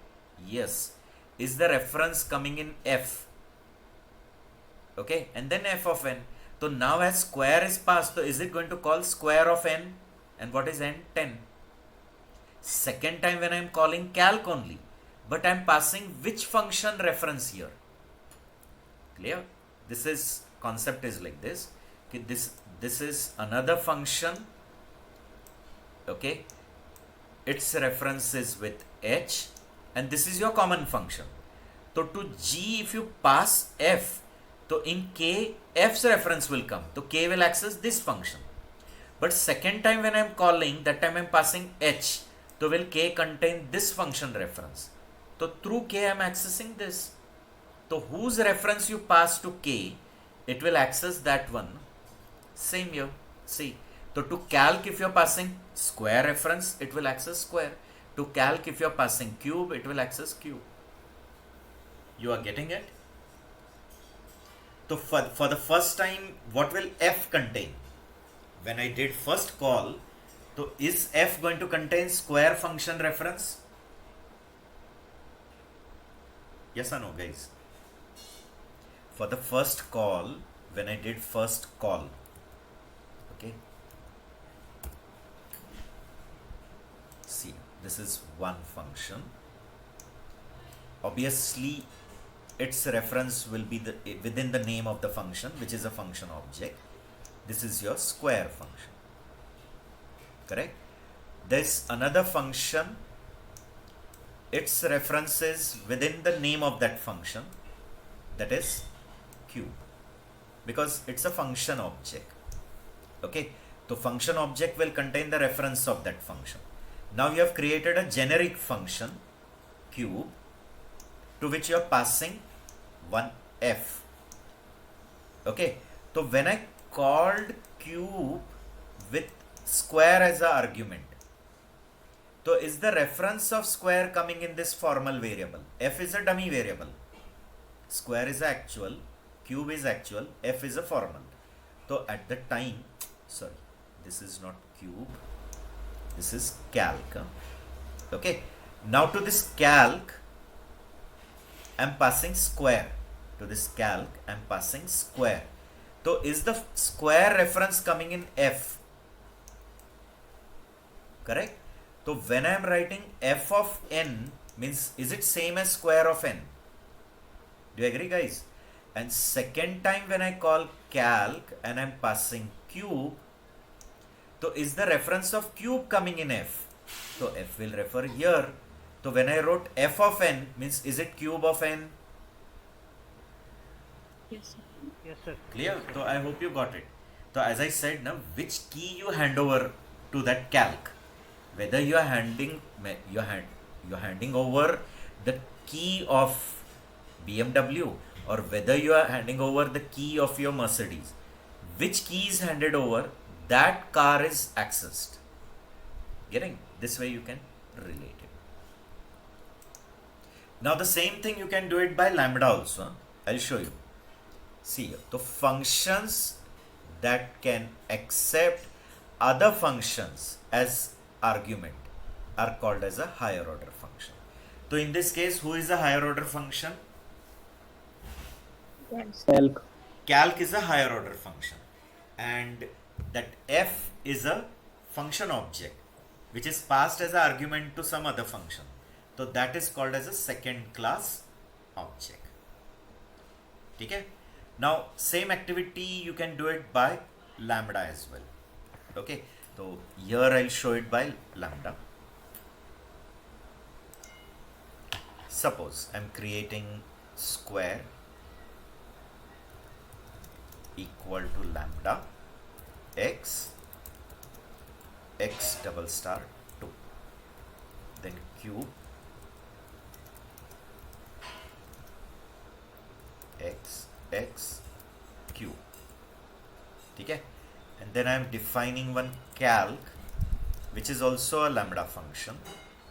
Yes. Is the reference coming in f? Okay, and then f of n. So now as square is passed, so is it going to call square of n? And what is n? 10. Second time when I am calling calc only, but I am passing which function reference here? Clear? This is concept is like this. Okay, this is another function. Okay, its reference is with h, and this is your common function. So to g, if you pass f, so in k, f's reference will come. So k will access this function. But second time when I am calling, that time I am passing h. So will k contain this function reference. So through k I am accessing this. So whose reference you pass to k, it will access that one. Same here. See. So to calc, if you are passing square reference, it will access square. To calc, if you are passing cube, it will access cube. You are getting it? So for the first time, what will f contain? When I did first call, so is f going to contain square function reference? Yes or no, guys? For the first call, when I did first call, okay, see, this is one function. Obviously its reference will be within the name of the function, which is a function object. This is your square function. Correct? There's another function, its reference is within the name of that function, that is cube, because it's a function object. Okay, so function object will contain the reference of that function. Now you have created a generic function cube, to which you are passing one f. Okay, so when I called cube with square as an argument, so is the reference of square coming in this formal variable? F is a dummy variable. Square is actual, cube is actual, f is a formal. So at the time, sorry, this is not cube, this is calc. Okay, now to this calc, I am passing square. To this calc, I am passing square. So is the square reference coming in f? Correct? So when I am writing f of n, means is it same as square of n? Do you agree, guys? And second time when I call calc and I am passing cube, so is the reference of cube coming in f? So f will refer here. So when I wrote f of n, means is it cube of n? Yes, sir. Yes, sir. Clear? So I hope you got it. So as I said, now which key you hand over to that calc, whether you are handing over the key of BMW or whether you are handing over the key of your Mercedes, which key is handed over, that car is accessed. Getting? This way you can relate it. Now the same thing you can do it by lambda also. I'll show you. See here, the functions that can accept other functions as argument are called as a higher order function. So in this case, who is a higher order function? Yes. Calc. Calc is a higher order function, and that f is a function object which is passed as an argument to some other function. So that is called as a second class object. Okay? Now same activity you can do it by lambda as well. Okay, so here I'll show it by lambda. Suppose I'm creating square equal to lambda x double star 2, then cube x cube. Okay, and then I'm defining one calc which is also a lambda function,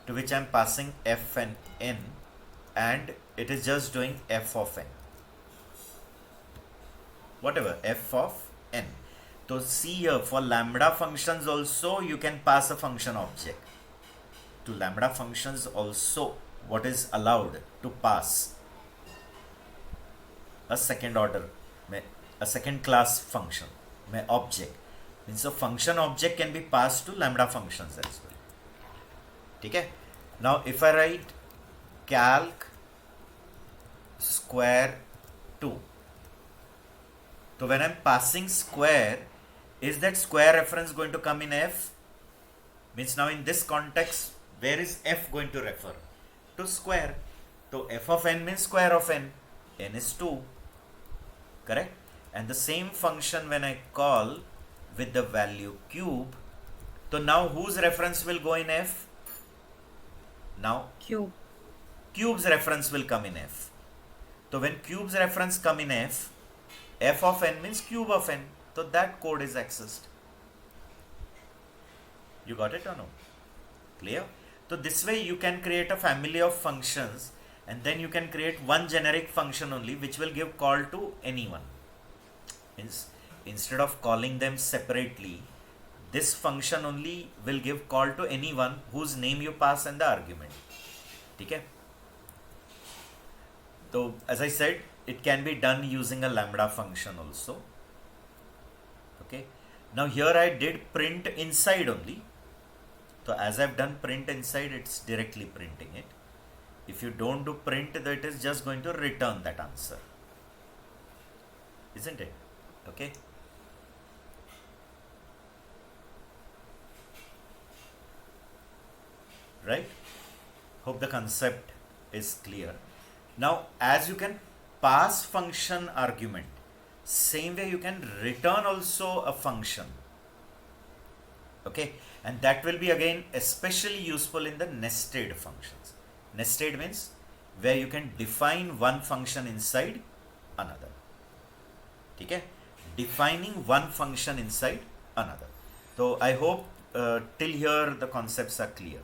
to which I'm passing f and n, and it is just doing f of n, whatever f of n. So see here, for lambda functions also you can pass a function object. To lambda functions also, what is allowed to pass a second order, a second class function, object. Means a function object can be passed to lambda functions as well. Okay. Now if I write calc square 2, so when I'm passing square, is that square reference going to come in f? Means now in this context, where is f going to refer? To square. So f of n means square of n. N is 2. Correct? And the same function when I call with the value cube, so now whose reference will go in f? Now Cube. cube's reference will come in f. So when cube's reference come in f of n means cube of n. So that code is accessed. You got it or no? Clear? So this way you can create a family of functions, and then you can create one generic function only which will give call to anyone. Means instead of calling them separately, this function only will give call to anyone whose name you pass in the argument. Okay? So as I said, it can be done using a lambda function also. Okay. Now here I did print inside only. So as I've done print inside, it's directly printing it. If you don't do print, then it is just going to return that answer. Isn't it? Okay. Right? Hope the concept is clear. Now as you can pass function argument, same way you can return also a function. Okay, and that will be again especially useful in the nested functions. Nested means where you can define one function inside another. Okay, defining one function inside another. So I hope till here the concepts are clear.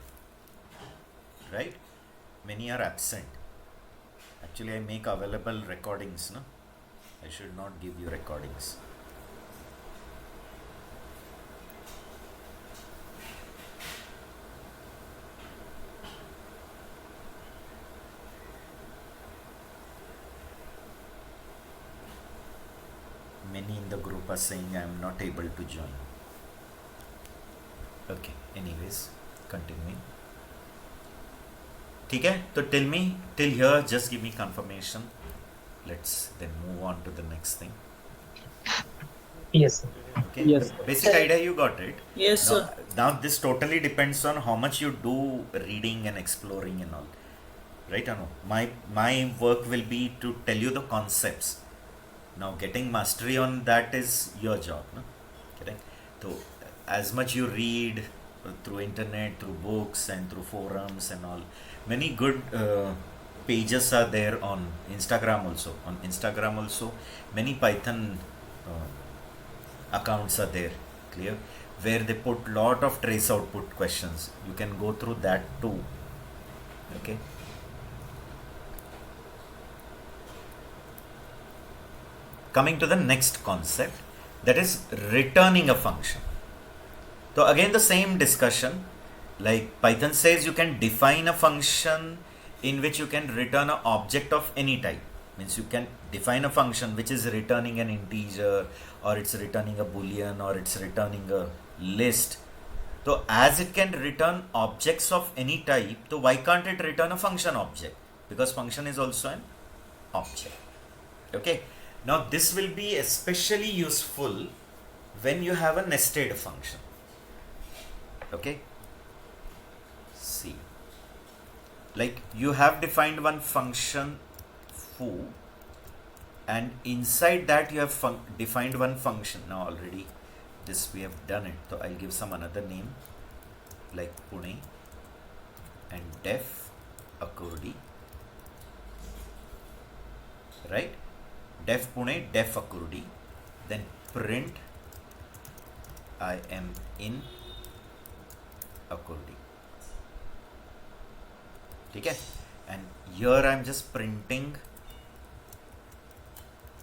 Right? Many are absent. Actually, I make available recordings, no? I should not give you recordings. Many in the group are saying I am not able to join. Okay, anyways, continuing. Okay, so tell me till here, just give me confirmation. Let's then move on to the next thing. Yes, sir. Okay. Yes, The basic idea you got it. Yes, now, sir. now this totally depends on how much you do reading and exploring and all. Right or no? My work will be to tell you the concepts. Now getting mastery on that is your job, no? Correct? So as much you read through internet, through books and through forums and all, many good pages are there on Instagram also. On Instagram also, many Python accounts are there, clear, where they put lot of trace output questions. You can go through that too. Okay. Coming to the next concept, that is returning a function. So again the same discussion, like Python says you can define a function in which you can return an object of any type. Means you can define a function which is returning an integer, or it's returning a boolean, or it's returning a list. So as it can return objects of any type, so why can't it return a function object? Because function is also an object. Okay. Now this will be especially useful when you have a nested function. Okay, see, like you have defined one function foo, and inside that you have defined one function. Now already this we have done it, so I'll give some another name like Pune and def Akurdi, right? Def Pune, def Akurdi, then print I am in Akurdi. Okay, and here I am just printing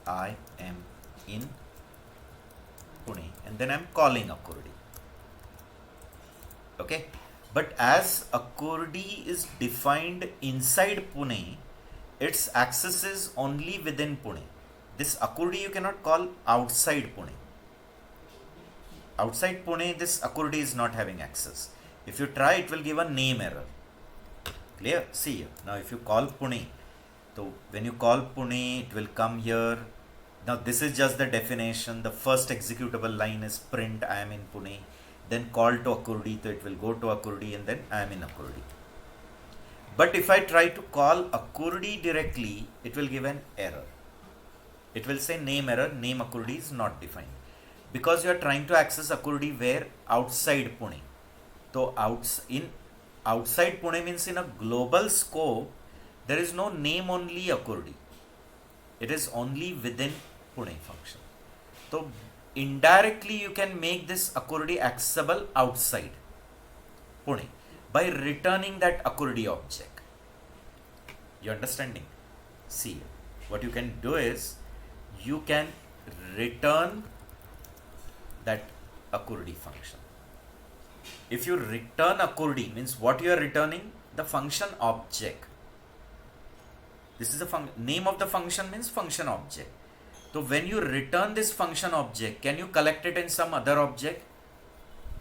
I am in Pune, and then I am calling Akurdi. Okay, but as Akurdi is defined inside Pune, its access is only within Pune. This Akurdi you cannot call outside Pune. Outside Pune, this Akurdi is not having access. If you try, it will give a name error. Clear? See here. Now if you call Pune, so when you call Pune, it will come here. Now this is just the definition. The first executable line is print I am in Pune. Then call to Akurdi, so it will go to Akurdi, and then I am in Akurdi. But if I try to call Akurdi directly, it will give an error. It will say name error, name Akurdi is not defined. Because you are trying to access Akurdi where? Outside Pune. So outside Pune means in a global scope, there is no name only Akurdi. It is only within Pune function. So indirectly you can make this Akurdi accessible outside Pune by returning that Akurdi object. You understanding? See, what you can do is you can return that Akurdi function. If you return Akurdi, means what you are returning? The function object. This is the name of the function, means function object. So when you return this function object, can you collect it in some other object?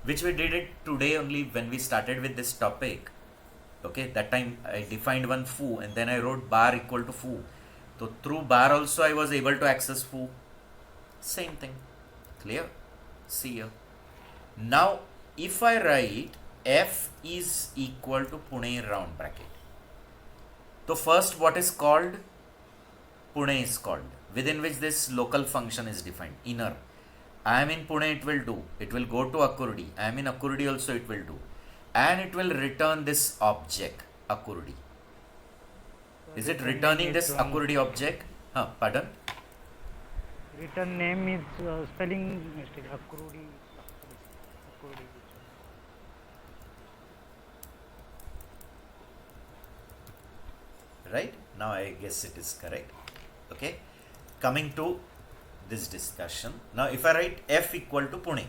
Which we did it today only when we started with this topic. Okay, that time I defined one foo and then I wrote bar equal to foo. So through bar also I was able to access foo. Same thing. Clear? See here. Now if I write f is equal to Pune round bracket. So first what is called? Pune is called, within which this local function is defined, inner. I am in Pune, it will do. It will go to Akurdi. I am in Akurdi also, it will do. And it will return this object, Akurdi. Is it returning this Akurdi object? Pardon? Return name is spelling mistake. Akurdi. Right? Now I guess it is correct. Okay. Coming to this discussion. Now if I write f equal to Pune.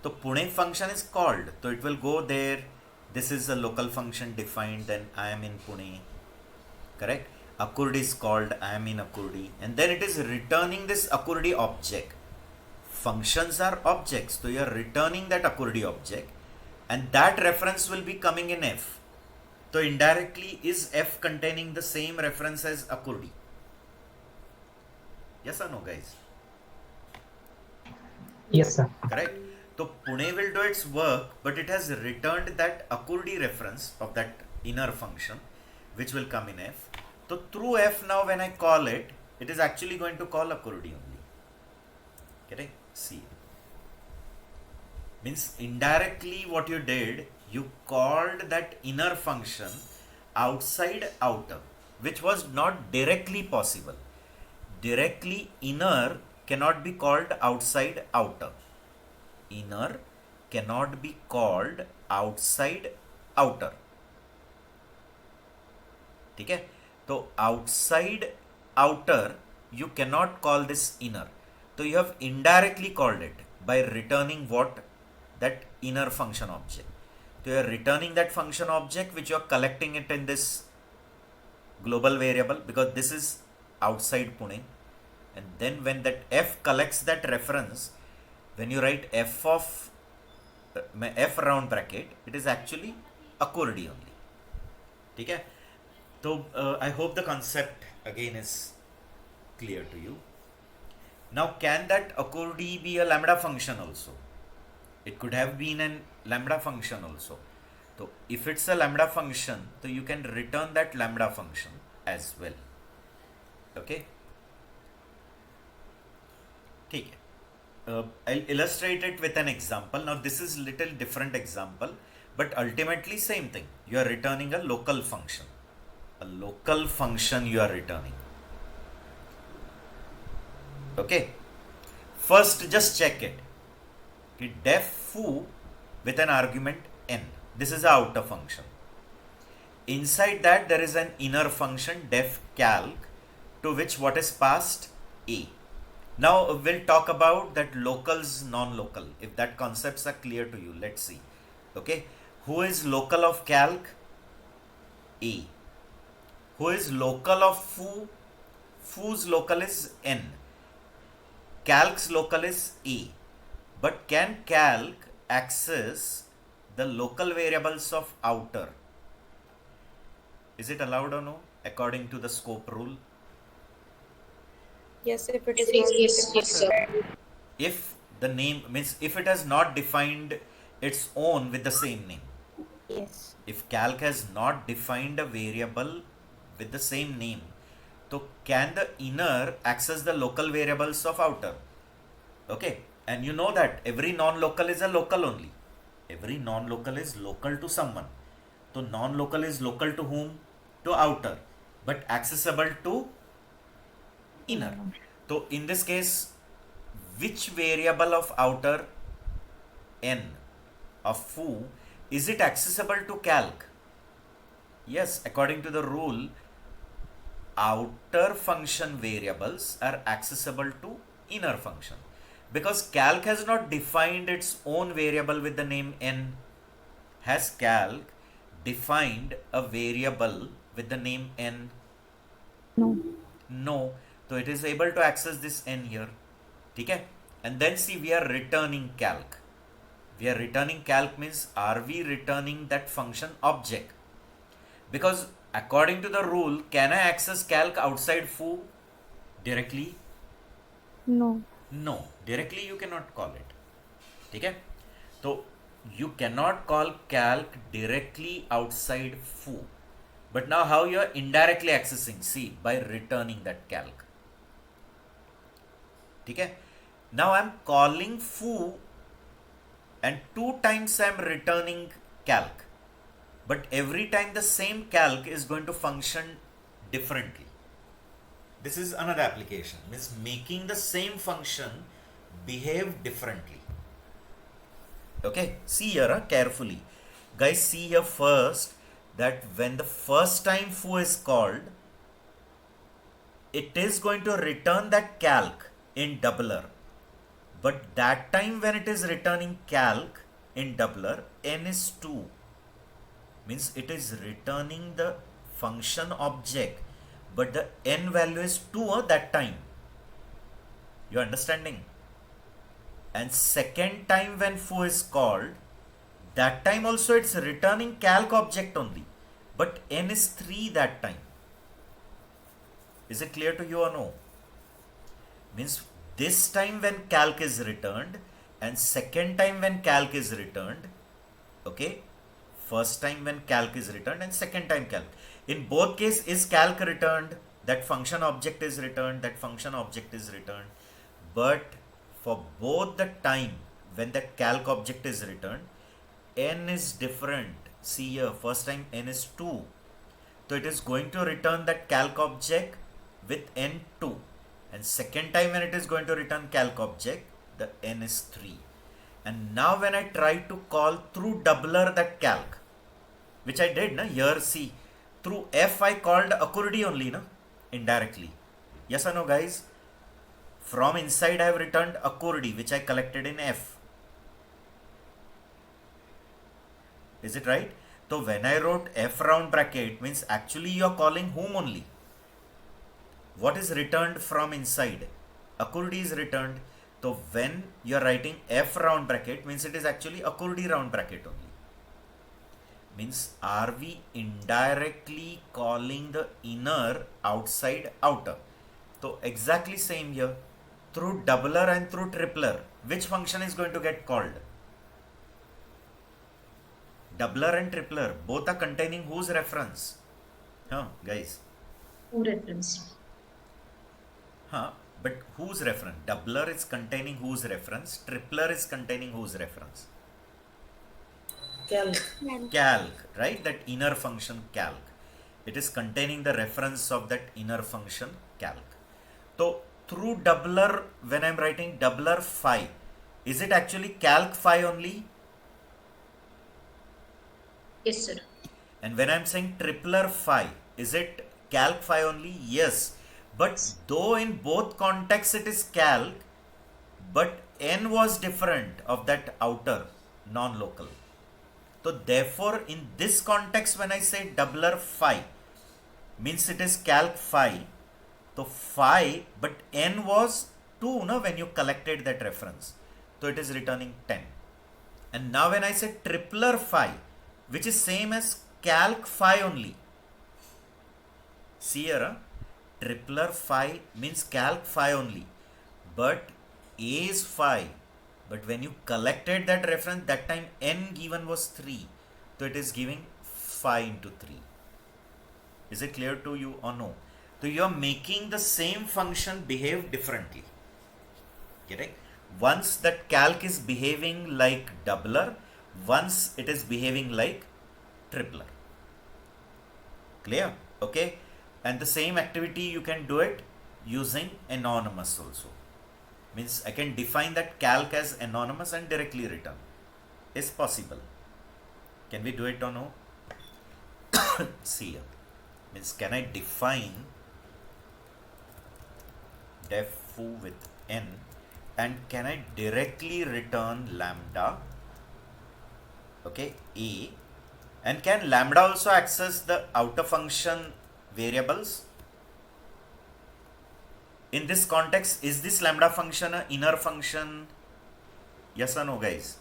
So Pune function is called. So it will go there. This is a local function defined. Then I am in Pune. Correct? Akurdi is called. I am in Akurdi. And then it is returning this Akurdi object. Functions are objects. So you are returning that Akurdi object. And that reference will be coming in f. So indirectly, is f containing the same reference as Akurdi? Yes or no, guys? Yes, sir. Correct. So Pune will do its work, but it has returned that Akurdi reference of that inner function, which will come in f. So through f now when I call it, it is actually going to call Akurdi only. Correct? See. Means indirectly what you did, you called that inner function outside outer, which was not directly possible. Directly inner cannot be called outside outer. Inner cannot be called outside outer. Okay? So outside outer you cannot call this inner. So you have indirectly called it by returning what? That inner function object. So you are returning that function object which you are collecting it in this global variable, because this is outside Pune. And then when that f collects that reference, when you write f of f round bracket, it is actually Akurdi only. Okay? So I hope the concept again is clear to you. Now, can that accordee be a lambda function also? It could have been a lambda function also. So if it's a lambda function, so you can return that lambda function as well. Okay. Okay. I'll illustrate it with an example. Now this is little different example, but ultimately same thing. You are returning a local function. A local function you are returning. Okay. First just check it. Okay, def foo with an argument n. This is the outer function. Inside that there is an inner function def calc, to which what is passed? A. Now we'll talk about that locals, non-local, if that concepts are clear to you. Let's see. Okay, who is local of calc? A. Who is local of foo? Foo's local is n. Calc's local is A. But can calc access the local variables of outer? Is it allowed or no, according to the scope rule? Yes, if it's Yes, sir. If the name means, if it has not defined its own with the same name. yes. If calc has not defined a variable with the same name, so can the inner access the local variables of outer? Okay, and you know that every non-local is a local only. Every non-local is local to someone. So non-local is local to whom? To outer, but accessible to inner. So in this case, which variable of outer n of foo is it accessible to calc? Yes, according to the rule, outer function variables are accessible to inner function, because calc has not defined its own variable with the name n. Has calc defined a variable with the name n? No. No. So it is able to access this n here. Okay? And then see, we are returning calc. We are returning calc means, are we returning that function object? Because according to the rule, can I access calc outside foo directly? No. No. Directly you cannot call it. Okay? So you cannot call calc directly outside foo. But now how you are indirectly accessing? See, by returning that calc. Okay? Now I am calling foo and 2 times I am returning calc. But every time the same calc is going to function differently. This is another application. Means making the same function behave differently. Okay? See here carefully. Guys, see here first that when the first time foo is called, it is going to return that calc in doubler. But that time when it is returning calc in doubler, n is 2. Means it is returning the function object, but the n value is 2 that time. You understanding? And second time when foo is called, that time also it's returning calc object only, but n is 3 that time. Is it clear to you or no? Means this time when calc is returned and second time when calc is returned. Okay? First time when calc is returned and second time calc. In both cases, is calc returned? That function object is returned, that function object is returned. But for both the time when that calc object is returned, n is different. See here, first time n is 2. So it is going to return that calc object with n 2. And second time when it is going to return calc object, the n is 3. And now when I try to call through doubler that calc, which I did, na? Here see, through f I called accordee only, na? Indirectly. Yes or no, guys? From inside I have returned accordee, which I collected in f. Is it right? So when I wrote f round bracket, means actually you are calling whom only? What is returned from inside? Accordee is returned. So when you are writing f round bracket, means it is actually accordee round bracket only. Means are we indirectly calling the inner outside outer? So exactly same here. Through doubler and through tripler, which function is going to get called? Doubler and tripler, both are containing whose reference? Huh, guys? Who reference? Huh? But whose reference? Doubler is containing whose reference? Tripler is containing whose reference? Calc. Calc, right? That inner function calc. It is containing the reference of that inner function calc. So through doubler, when I'm writing doubler phi, is it actually calc phi only? Yes, sir. And when I'm saying tripler phi, is it calc phi only? Yes. But though in both contexts it is calc, but n was different of that outer non-local. So therefore in this context when I say doubler phi, means it is calc phi. So phi, but n was 2 no, when you collected that reference. So it is returning 10. And now when I say tripler phi, which is same as calc phi only. See here, tripler phi means calc phi only. But A is phi. But when you collected that reference, that time n given was 3. So it is giving phi into 3. Is it clear to you or no? So you are making the same function behave differently. Correct? Once that calc is behaving like doubler, once it is behaving like tripler. Clear? Okay? And the same activity you can do it using anonymous also. Means I can define that calc as anonymous and directly return. Is possible. Can we do it or no? See here. Means can I define def foo with n and can I directly return lambda, okay, a, and can lambda also access the outer function variables? In this context, is this lambda function an inner function? Yes or no, guys?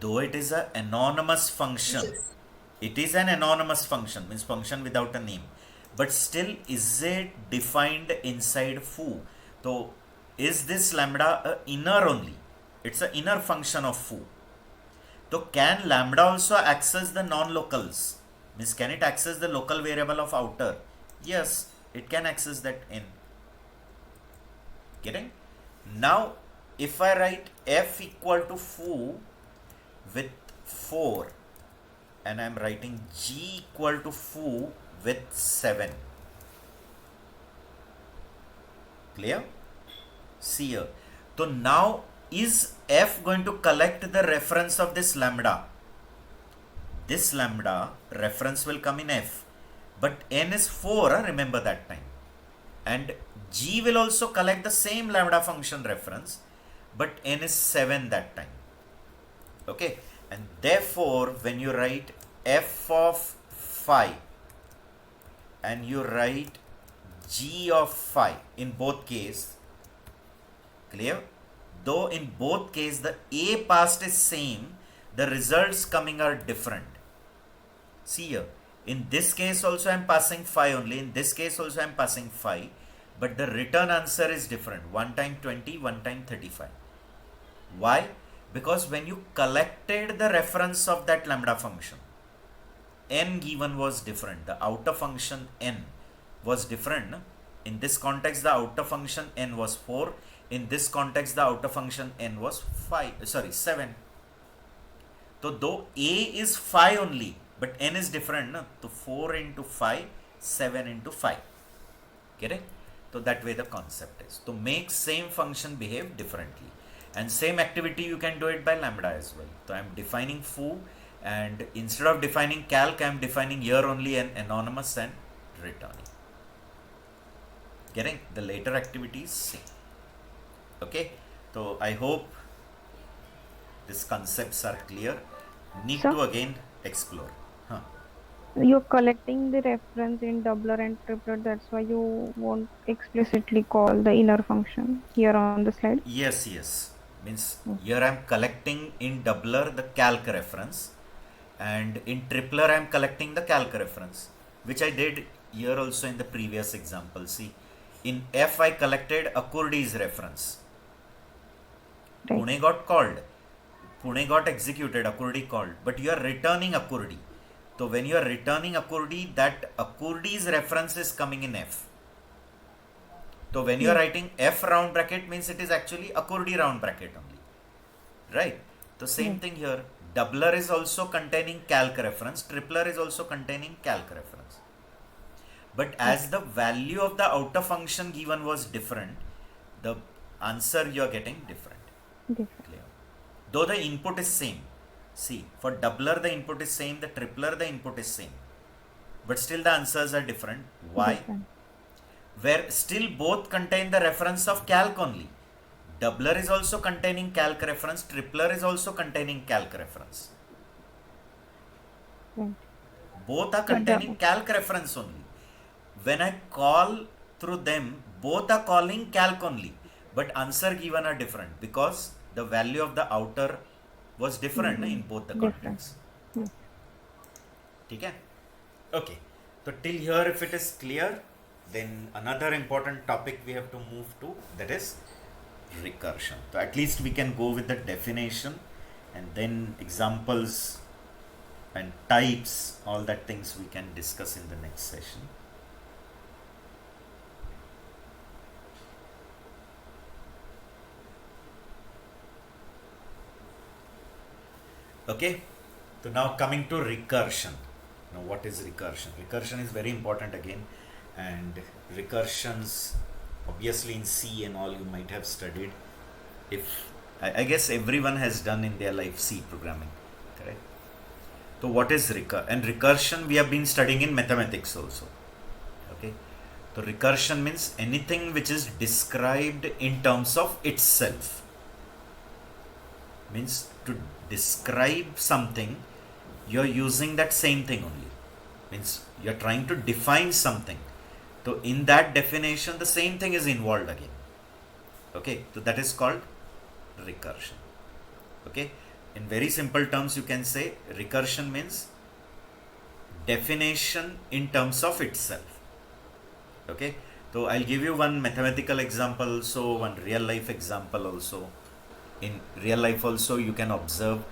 Though it is an anonymous function, it is an anonymous function, means function without a name, but still is it defined inside foo? So is this lambda a inner only? It's an inner function of foo. So can lambda also access the non-locals? Means can it access the local variable of outer? Yes, it can access that n. Getting? Now if I write f equal to foo with 4 and I am writing g equal to foo with 7. Clear? See here. So now is f going to collect the reference of this lambda? This lambda reference will come in f, but n is 4, remember that time. And g will also collect the same lambda function reference, but n is 7 that time. Okay, and therefore when you write f of phi and you write g of phi in both case, clear? Though in both case the a passed is same, the results coming are different. See here, in this case also I am passing phi only, in this case also I am passing phi, but the return answer is different, one time 20, one time 35. Why? Because when you collected the reference of that lambda function, n given was different, the outer function n was different. No? In this context the outer function n was 4, in this context the outer function n was 7. So though a is phi only, but n is different, no? So 4 into 5, 7 into 5. Get it? So that way the concept is to make same function behave differently. And same activity you can do it by lambda as well. So I am defining foo, and instead of defining calc I am defining here only an anonymous and returning. Getting? The later activities same. Okay, so I hope these concepts are clear. Need Sir? to again explore. You're collecting the reference in doubler and triplet, that's why you won't explicitly call the inner function here on the slide. Yes. Means here I am collecting in doubler the calc reference, and in tripler I am collecting the calc reference, which I did here also in the previous example. See, In F, I collected Akurdi's reference. Right. Pune got called. Pune got executed, Akurdi called. But you are returning Akurdi. So when you are returning Akurdi, that Akurdi's reference is coming in F. So when you are writing F round bracket means it is actually Akurdi round bracket only. Right? The same thing here. Doubler is also containing calc reference. Tripler is also containing calc reference. But as the value of the outer function given was different, the answer you are getting different. Different. Clear. Though the input is same. See, for doubler the input is same, the tripler the input is same. But still the answers are different. Why? Different. Where still both contain the reference of calc only. Doubler is also containing calc reference, tripler is also containing calc reference. Right. Both are containing calc reference only. When I call through them, both are calling calc only. But answer given are different because the value of the outer was different in both the Different. contexts. Yes. Okay? Okay. So till here if it is clear, then another important topic we have to move to, that is recursion. So at least we can go with the definition and then examples and types, all that things we can discuss in the next session. Okay, so now coming to recursion. Now what is recursion? Recursion is very important again, and recursions obviously in C and all you might have studied. If I guess everyone has done in their life C programming, correct? So what is and recursion we have been studying in mathematics also. Okay, so recursion means anything which is described in terms of itself. Means to describe something, you're using that same thing only. Means you're trying to define something. So in that definition, the same thing is involved again. Okay, so that is called recursion. Okay, in very simple terms, you can say recursion means definition in terms of itself. Okay, so I'll give you one mathematical example also, one real life example also. In real life also you can observe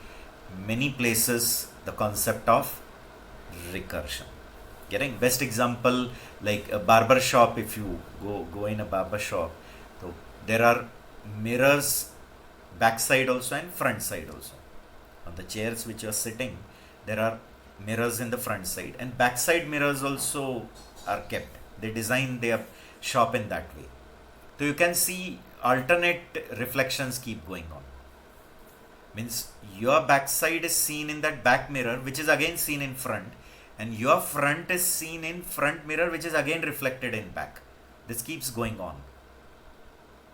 many places the concept of recursion. Getting best example like a barber shop. If you go in a barber shop, so there are mirrors back side also and front side also. On the chairs which you are sitting, there are mirrors in the front side, and back side mirrors also are kept. They design their shop in that way. So you can see alternate reflections keep going on. Means your backside is seen in that back mirror, which is again seen in front, and your front is seen in front mirror, which is again reflected in back. This keeps going on.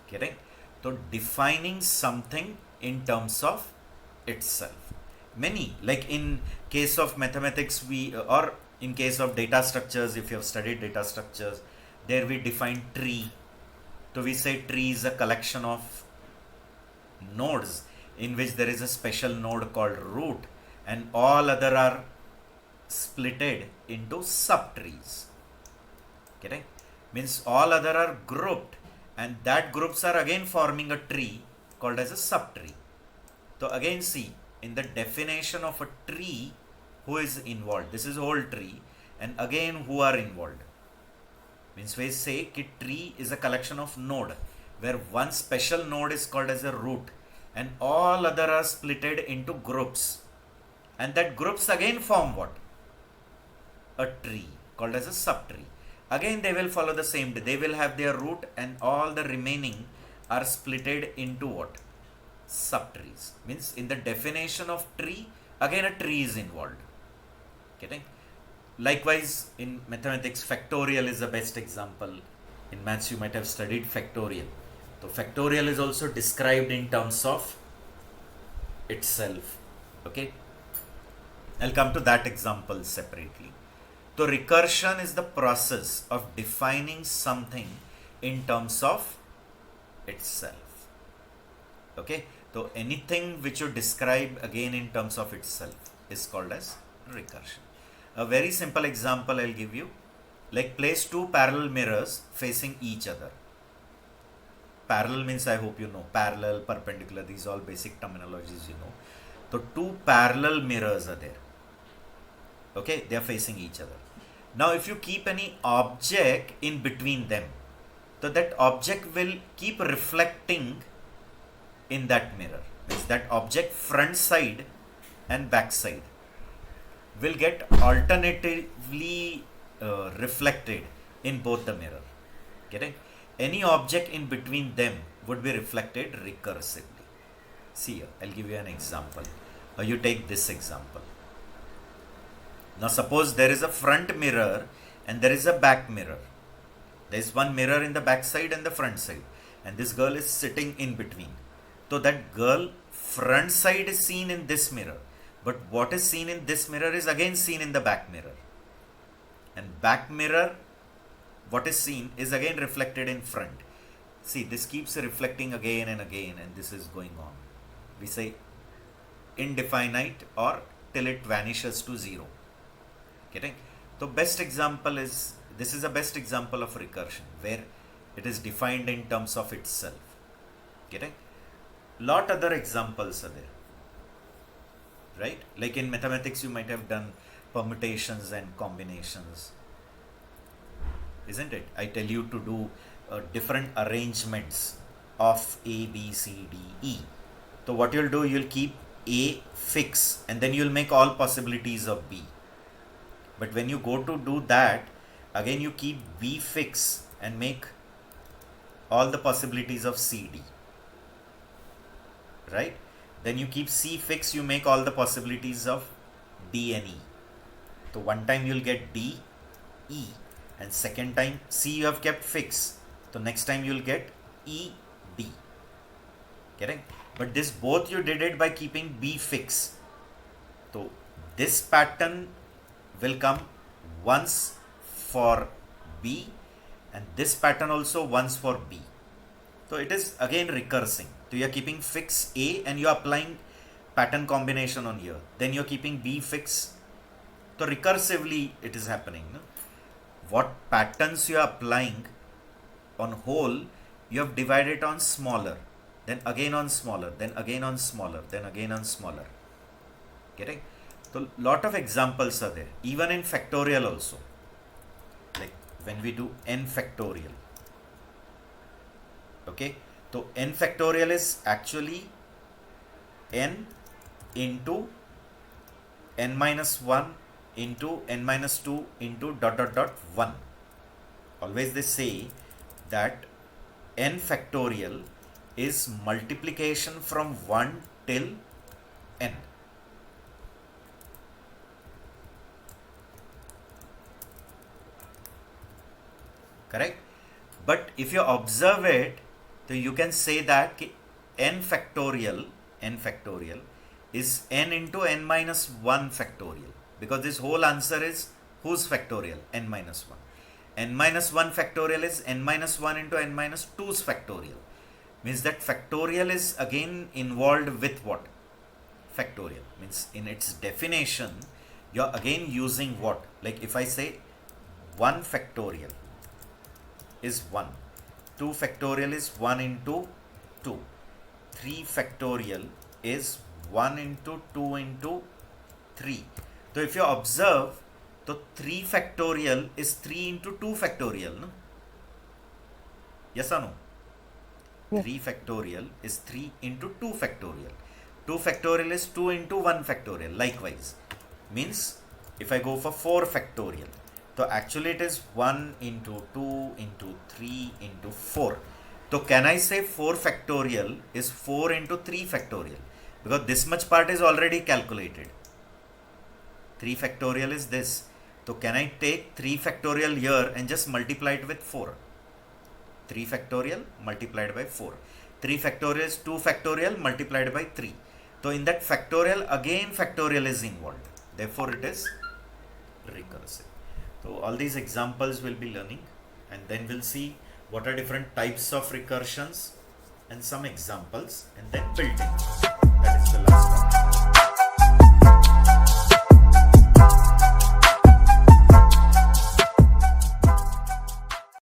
Getting? So defining something in terms of itself. Many, like in case of mathematics, or in case of data structures, if you have studied data structures, there we define tree. So we say tree is a collection of nodes in which there is a special node called root, and all other are splitted into subtrees. Okay? Means all other are grouped, and that groups are again forming a tree called as a subtree. So again see, in the definition of a tree, who is involved? This is whole tree, and again who are involved? Means we say that tree is a collection of node, where one special node is called as a root, and all other are splitted into groups, and that groups again form what? A tree called as a subtree. Again they will follow the same. They will have their root, and all the remaining are splitted into what? Subtrees. Means in the definition of tree, again a tree is involved. Getting? Likewise, in mathematics, factorial is the best example. In maths, you might have studied factorial. So factorial is also described in terms of itself. Okay, I'll come to that example separately. So recursion is the process of defining something in terms of itself. Okay, so anything which you describe again in terms of itself is called as recursion. A very simple example I'll give you. like place two parallel mirrors facing each other. Parallel means, I hope you know, parallel, perpendicular, these all basic terminologies you know. So two parallel mirrors are there. Okay, they are facing each other. Now if you keep any object in between them, so that object will keep reflecting in that mirror. Means that object front side and back side will get alternatively reflected in both the mirror. Getting? Any object in between them would be reflected recursively. See here, I'll give you an example. You take this example. Now suppose there is a front mirror and there is a back mirror. There is one mirror in the back side and the front side, and this girl is sitting in between. So that girl front side is seen in this mirror, but what is seen in this mirror is again seen in the back mirror. And back mirror, what is seen is again reflected in front. See, this keeps reflecting again and again, and this is going on. We say indefinite or till it vanishes to zero. Getting? So best example is, this is a best example of recursion where it is defined in terms of itself. Getting? Lot other examples are there, right? Like in mathematics you might have done permutations and combinations, isn't it? I tell you to do different arrangements of A, B, C, D, E. So what you'll do, you'll keep A fixed and then you'll make all possibilities of B. But when you go to do that, again you keep B fixed and make all the possibilities of C, D. Right? Then you keep C fixed, you make all the possibilities of D and E. So one time you'll get D, E, and second time C you have kept fixed. So next time you'll get E, D. Getting? But this both you did it by keeping B fixed. So this pattern will come once for B and this pattern also once for B. So it is again recursing. So you are keeping fixed A and you are applying pattern combination on here. Then you are keeping B fixed. So recursively it is happening. No? What patterns you are applying on whole, you have divided on smaller, then again on smaller, then again on smaller, then again on smaller. Getting? So lot of examples are there, even in factorial also. Like when we do n factorial. Okay, so n factorial is actually n into n minus 1 into n minus 2 into dot dot dot 1. Always they say that n factorial is multiplication from 1 till n. Correct? But if you observe it, so you can say that n factorial is n into n minus 1 factorial, because this whole answer is whose factorial? N minus 1. N minus 1 factorial is n minus 1 into n minus 2's factorial. Means that factorial is again involved with what? Factorial. Means in its definition, you're again using what? Like if I say 1 factorial is 1, 2 factorial is 1 into 2, 3 factorial is 1 into 2 into 3. So if you observe, so 3 factorial is 3 into 2 factorial, no? Yes or no? Yes. 3 factorial is 3 into 2 factorial. 2 factorial is 2 into 1 factorial. Likewise, means if I go for 4 factorial, so actually it is 1 into 2 into 3 into 4. So can I say 4 factorial is 4 into 3 factorial? Because this much part is already calculated. 3 factorial is this. So can I take 3 factorial here and just multiply it with 4? 3 factorial multiplied by 4. 3 factorial is 2 factorial multiplied by 3. So in that factorial, again factorial is involved. Therefore it is recursive. So all these examples we'll be learning, and then we'll see what are different types of recursions and some examples, and then building. That is the last one.